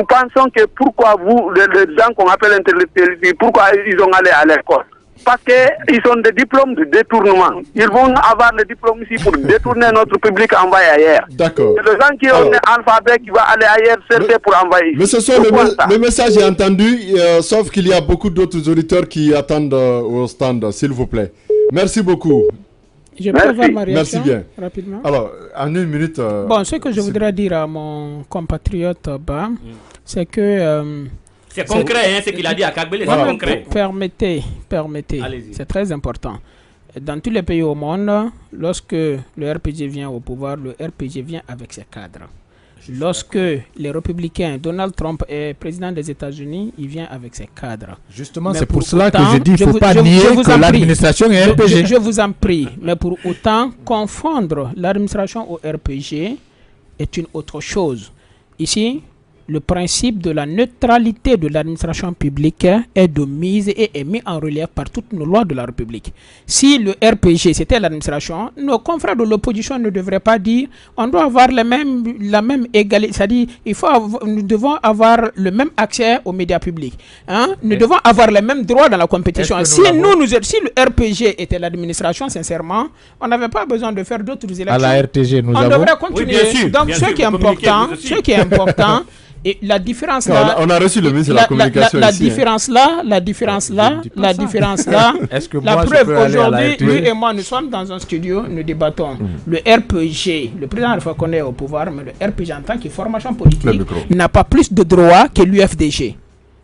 pensons que pourquoi vous, les gens qu'on appelle intellectuels, pourquoi ils ont allé à l'école? Parce qu'ils ont des diplômes de détournement. Ils vont avoir les diplômes ici pour détourner notre public envoyé ailleurs. D'accord. Les gens qui ont l'alphabet qui vont aller ailleurs, c'est pour envoyer. Mais ce sont le message est entendu, sauf qu'il y a beaucoup d'autres auditeurs qui attendent au stand, s'il vous plaît. Merci beaucoup. Je peux avoir ma réaction rapidement. Alors, en une minute... Bon, ce que je voudrais dire à mon compatriote Ba, c'est que... c'est concret, hein, ce qu'il a dit à Kagbele, c'est concret. Permettez. C'est très important. Dans tous les pays au monde, lorsque le RPG vient au pouvoir, le RPG vient avec ses cadres. Lorsque les républicains, Donald Trump est président des États-Unis, il vient avec ses cadres. Justement, c'est pour cela que je dis qu'il ne faut pas nier que l'administration est RPG. Je vous en prie, mais pour autant, confondre l'administration au RPG est une autre chose. Ici, le principe de la neutralité de l'administration publique est de mise et est mis en relief par toutes nos lois de la République. Si le RPG c'était l'administration, nos confrères de l'opposition ne devraient pas dire on doit avoir la même égalité, c'est-à-dire nous devons avoir le même accès aux médias publics. Hein? Nous devons avoir les mêmes droits dans la compétition. Si le RPG était l'administration, sincèrement, on n'avait pas besoin de faire d'autres élections. À la RTG, nous avons... devrait continuer. Oui, bien sûr, donc ce qui est important, et la différence là, on a reçu le ministre de la communication la différence là, la preuve aujourd'hui, lui et moi nous sommes dans un studio, nous débattons. Le RPG, le président Alpha Condé est au pouvoir, mais le RPG en tant que formation politique n'a pas plus de droits que l'UFDG,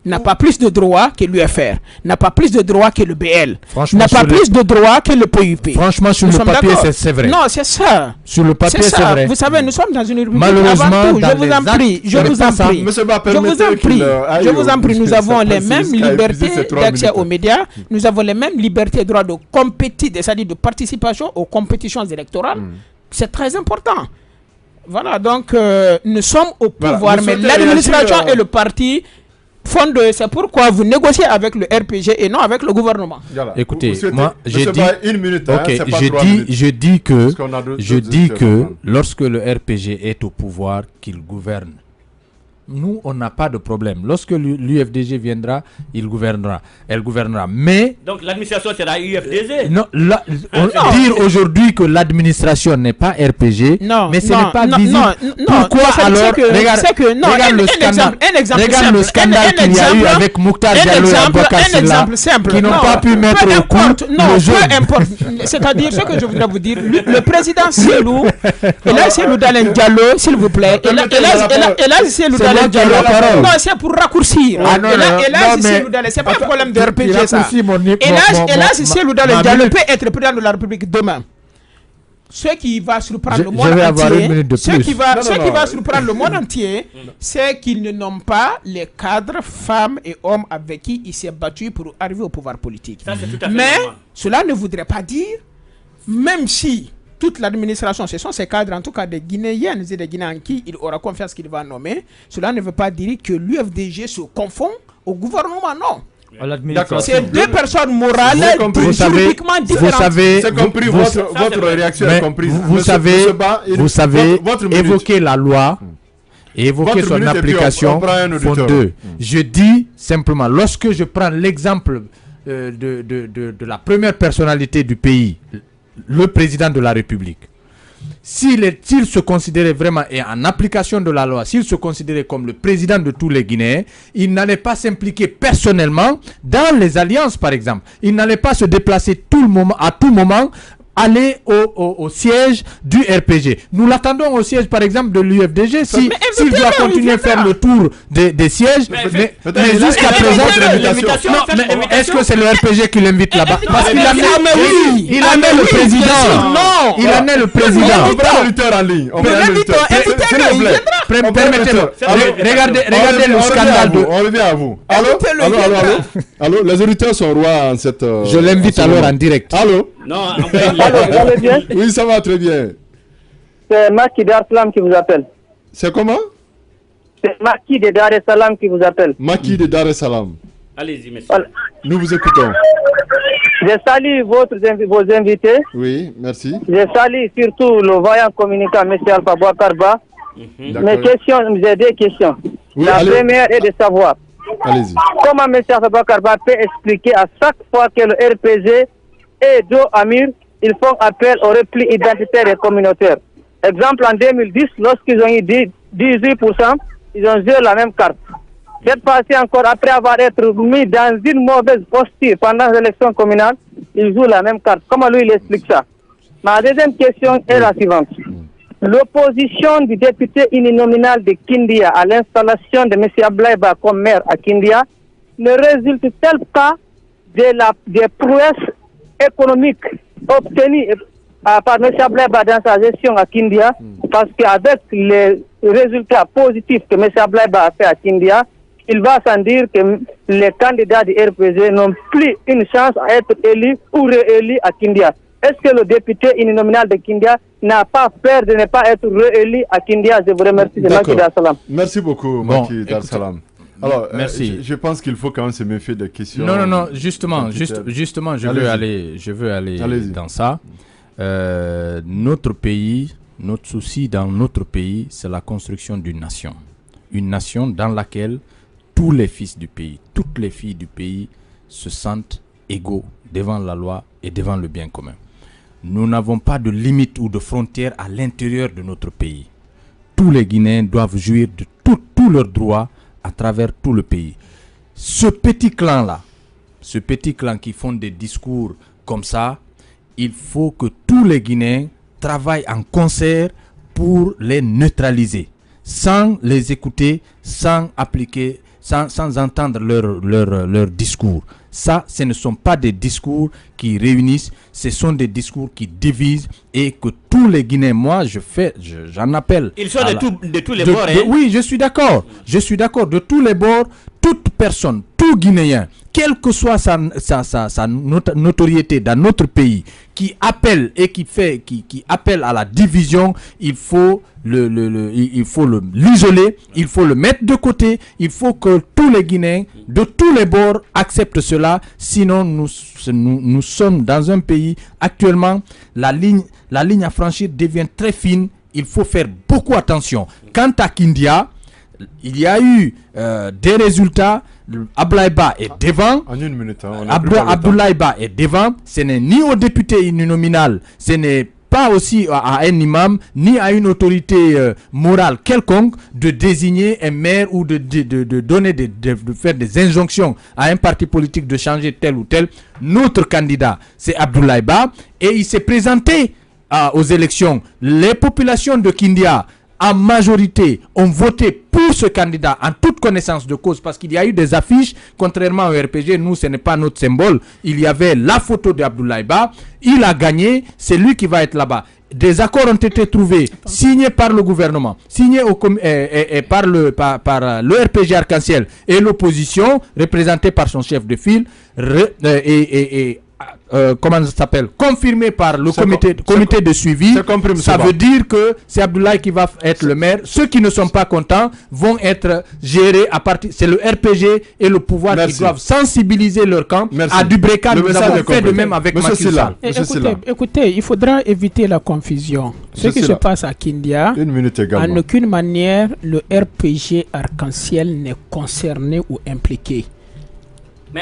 n'a pas plus de droits que l'UFR, n'a pas plus de droits que le BL, n'a pas plus de droits que le PUP. Franchement, sur le papier, c'est vrai. Non, c'est ça. Sur le papier, c'est vrai. Vous savez, nous sommes dans une république. Malheureusement, avant tout, je vous en prie, nous avons les mêmes libertés d'accès aux médias, nous avons les mêmes libertés et droits de compétition, c'est-à-dire de participation aux compétitions électorales. C'est très important. Voilà, donc nous sommes au pouvoir, mais l'administration et le parti c'est pourquoi vous négociez avec le RPG et non avec le gouvernement. Écoutez, moi j'ai dit je dis que lorsque le RPG est au pouvoir, qu'il gouverne. Nous, on n'a pas de problème. Lorsque l'UFDG viendra, elle gouvernera. Mais... Donc l'administration sera UFDG? Non, dire aujourd'hui que l'administration n'est pas RPG, mais ce n'est pas visible. Pourquoi alors? Regarde le scandale qu'il y a eu avec Mouktar Diallo et Aboubacar Sylla, qui n'ont pas pu mettre au coup le jeu. Peu importe. C'est-à-dire, ce que je voudrais vous dire, le président Selou, et là c'est Loudalen Diallo, s'il vous plaît, et là c'est Loudalen Diallo. Non, c'est pour raccourcir. Et là, c'est pas un problème de RPG, ça. Et là, c'est Loudalen Diallo peut être président de la République demain. Ce qui va surprendre le monde entier, ce qui va surprendre le monde entier, c'est qu'ils ne nomment pas les cadres, femmes et hommes avec qui il s'est battu pour arriver au pouvoir politique. Mais cela ne voudrait pas dire, même si toute l'administration, ce sont ces cadres, en tout cas des Guinéens et des Guinéens en qui il aura confiance qu'il va nommer, cela ne veut pas dire que l'UFDG se confond au gouvernement, non. C'est deux personnes morales juridiquement différentes. C'est compris, votre réaction est comprise. Vous savez évoquer la loi et évoquer son application font deux. Je dis simplement, lorsque je prends l'exemple de la première personnalité du pays, le président de la République, s'il se considérait vraiment, et en application de la loi, s'il se considérait comme le président de tous les Guinéens, il n'allait pas s'impliquer personnellement dans les alliances, par exemple. Il n'allait pas se déplacer à tout moment, aller au siège du RPG. Nous l'attendons au siège, par exemple, de l'UFDG, s'il doit continuer à faire le tour des sièges. Mais jusqu'à présent, est-ce que c'est le RPG qui l'invite là-bas? Parce qu'il en est le président. Non, il en est le président. On prend l'auditeur en ligne. Permettez-moi. Regardez le scandale. On revient à vous. Allô, les auditeurs sont rois en cette... Je l'invite alors en direct. Allô? Non, vous allez bien? Oui, ça va très bien. C'est Maki Dar es Salaam qui vous appelle. C'est comment? C'est Maki de Dar es Salaam qui vous appelle. Maki de Dar es Salaam. Allez-y, monsieur. Nous vous écoutons. Je salue vos invités. Oui, merci. Je salue surtout le vaillant communicant, M. Alpha Bouakarba. J'ai deux questions. Oui, la première est de savoir comment M. Alpha Bouakarba peut expliquer à chaque fois que le RPG et Joe Amir, ils font appel au repli identitaire et communautaire. Exemple, en 2010, lorsqu'ils ont eu 18%, ils ont joué la même carte. Cette fois-ci encore, après avoir été mis dans une mauvaise posture pendant les élections communales, ils jouent la même carte. Comment lui, il explique ça? Ma deuxième question est la suivante. L'opposition du député uninominal de Kindia à l'installation de M. Ablaïba comme maire à Kindia ne résulte-t-elle pas des prouesses économiques obtenues par M. Ablaïba dans sa gestion à Kindia? Parce qu'avec les résultats positifs que M. Ablaïba a fait à Kindia, il va sans dire que les candidats du RPG n'ont plus une chance à être élus ou réélus à Kindia. Est-ce que le député uninominal de Kindia n'a pas peur de ne pas être réélu à Kindia? Je vous remercie. Maki Dar es Salaam. Merci beaucoup, Maki Dar es Salaam. Alors, merci. Je pense qu'il faut quand même se méfier des questions. Non, justement, je veux aller dans ça. Notre pays, notre souci dans notre pays, c'est la construction d'une nation. Une nation dans laquelle tous les fils du pays, toutes les filles du pays se sentent égaux devant la loi et devant le bien commun. Nous n'avons pas de limites ou de frontières à l'intérieur de notre pays. Tous les Guinéens doivent jouir de tous leurs droits à travers tout le pays. Ce petit clan-là, ce petit clan qui font des discours comme ça, il faut que tous les Guinéens travaillent en concert pour les neutraliser, sans les écouter, sans appliquer, sans entendre leur discours. Ça, ce ne sont pas des discours qui réunissent, ce sont des discours qui divisent et que tous les Guinéens, moi, j'en appelle. Ils sont de tous les bords. Oui, je suis d'accord. Je suis d'accord. De tous les bords, toute personne, tout Guinéen, quelle que soit sa notoriété dans notre pays, qui appelle et qui appelle à la division, il faut l'isoler, il faut le mettre de côté, il faut que tous les Guinéens de tous les bords acceptent cela, sinon nous sommes dans un pays actuellement, la ligne à franchir devient très fine, il faut faire beaucoup attention. Quant à Kindia, il y a eu des résultats. Ablaïba est devant. En une minute, Abdoulaïba est devant. Ce n'est ni au député uninominal, ce n'est pas aussi à un imam, ni à une autorité morale quelconque de désigner un maire ou de donner de faire des injonctions à un parti politique de changer tel ou tel. Notre candidat, c'est Abdoulaïba, et il s'est présenté aux élections. Les populations de Kindia, en majorité, ont voté pour ce candidat en toute connaissance de cause, parce qu'il y a eu des affiches, contrairement au RPG, nous ce n'est pas notre symbole, il y avait la photo d'Abdoulaïba, il a gagné, c'est lui qui va être là-bas. Des accords ont été trouvés, signés par le gouvernement, signés par le RPG Arc-en-Ciel et l'opposition, représentée par son chef de file, et comment ça s'appelle, confirmé par le comité de suivi, ça veut dire que c'est Abdoulaye qui va être le maire. Ceux qui ne sont pas contents vont être gérés à partir. C'est le RPG et le pouvoir qui doivent sensibiliser leur camp. À Dubreka, nous avons fait de même avec Macky Sall. Écoutez, il faudra éviter la confusion. Ce qui se passe à Kindia, en aucune manière le RPG Arc-en-Ciel n'est concerné ou impliqué.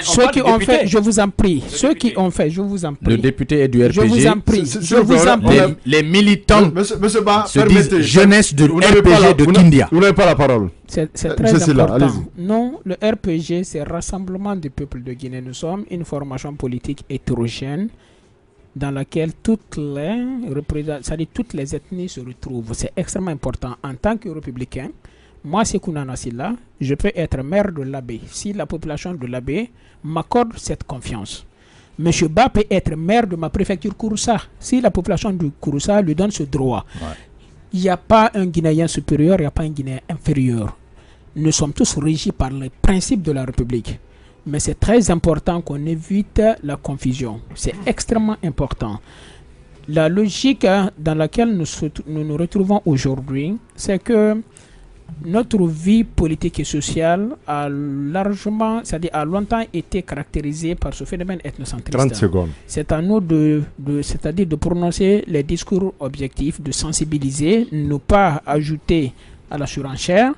Ceux qui ont fait, je vous en prie. Ceux qui ont fait, je vous en prie. Le député est du RPG. Je vous en prie. Je vous en prie. Les militants Monsieur Ba, se disent jeunesse de RPG de Kindia. Vous n'avez pas la parole. C'est très important. Non, le RPG, c'est Rassemblement du peuple de Guinée. Nous sommes une formation politique hétérogène dans laquelle toutes les ethnies se retrouvent. C'est extrêmement important. En tant que républicain, moi, c'est Kounana Silla, je peux être maire de l'Abbé si la population de l'Abbé m'accorde cette confiance. Monsieur Ba peut être maire de ma préfecture Kouroussa si la population de Kouroussa lui donne ce droit. Il n'y a pas un Guinéen supérieur, il n'y a pas un Guinéen inférieur. Nous sommes tous régis par les principes de la République. Mais c'est très important qu'on évite la confusion. C'est extrêmement important. La logique dans laquelle nous nous retrouvons aujourd'hui, c'est que notre vie politique et sociale a longtemps été caractérisée par ce phénomène ethnocentriste. 30 secondes. C'est à nous c'est-à-dire de prononcer les discours objectifs, de sensibiliser, ne pas ajouter à la surenchère,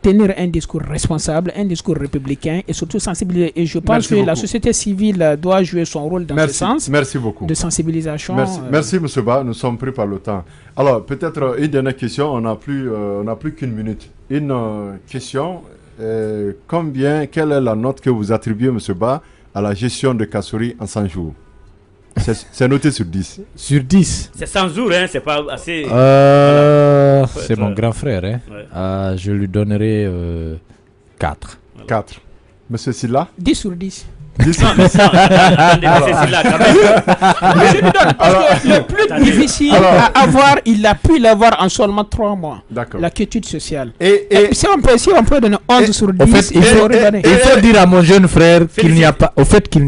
tenir un discours responsable, un discours républicain et surtout sensibiliser. Et je pense que la société civile doit jouer son rôle dans ce sens. Merci beaucoup. De sensibilisation. Merci M. Ba, nous sommes pris par le temps. Alors, peut-être une dernière question, on n'a plus qu'une minute. Une question, quelle est la note que vous attribuez, M. Ba, à la gestion de Kassouri en 100 jours? C'est noté sur 10. Sur 10. C'est 100 jours, hein, c'est pas assez. C'est mon grand frère. Hein. Ouais. Je lui donnerai 4. 4. Monsieur Silla? 10 sur 10. 10 sur 10. Le plus difficile à avoir, il a pu l'avoir en seulement 3 mois. D'accord. La quiétude sociale. Et si on peut donner 11 sur 10, au fait, il faut dire à mon jeune frère qu'il n'y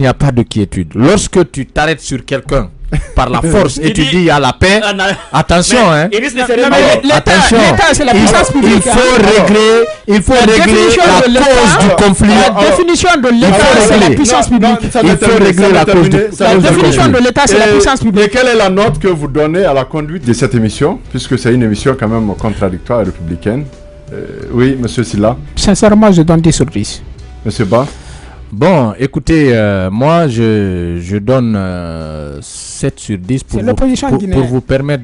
a pas de quiétude. Lorsque tu t'arrêtes sur quelqu'un par la force et tu dis à la paix, attention, hein. Attention, c'est la puissance publique. Il faut régler la cause du conflit. La définition de l'État, c'est la puissance publique. Il faut régler la cause du conflit. La définition de l'État, c'est la puissance publique. Et quelle est la note que vous donnez à la conduite de cette émission, puisque c'est une émission quand même contradictoire et républicaine? Oui, monsieur Silla. Sincèrement, je donne 10 sur 10. Monsieur Ba? Bon, écoutez, moi je donne 7 sur 10 pour vous permettre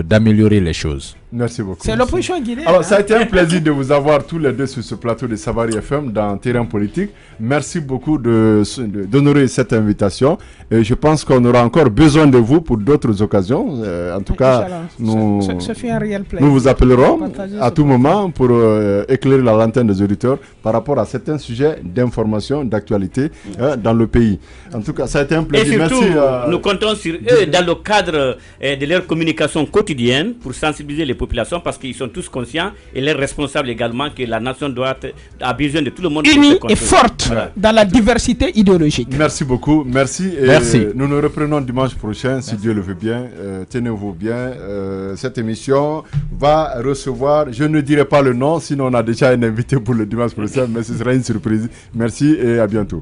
d'améliorer les choses. Merci beaucoup. C'est l'opposition guinéenne. Alors, ça a été un plaisir de vous avoir tous les deux sur ce plateau de Savary FM dans Terrain Politique. Merci beaucoup d'honorer cette invitation. Et je pense qu'on aura encore besoin de vous pour d'autres occasions. En tout cas, nous vous appellerons à tout moment pour éclairer la lanterne des auditeurs par rapport à certains sujets d'information, d'actualité dans le pays. En tout cas, ça a été un plaisir. Et surtout, nous comptons sur eux dans le cadre de leur communication quotidienne pour sensibiliser les populations, parce qu'ils sont tous conscients et les responsables également que la nation a besoin de tout le monde unie et forte dans la diversité idéologique. Merci beaucoup, merci. Et nous nous reprenons dimanche prochain si Dieu le veut bien. Tenez-vous bien. Cette émission va recevoir, je ne dirai pas le nom, sinon on a déjà un invité pour le dimanche prochain, mais ce sera une surprise. Merci et à bientôt.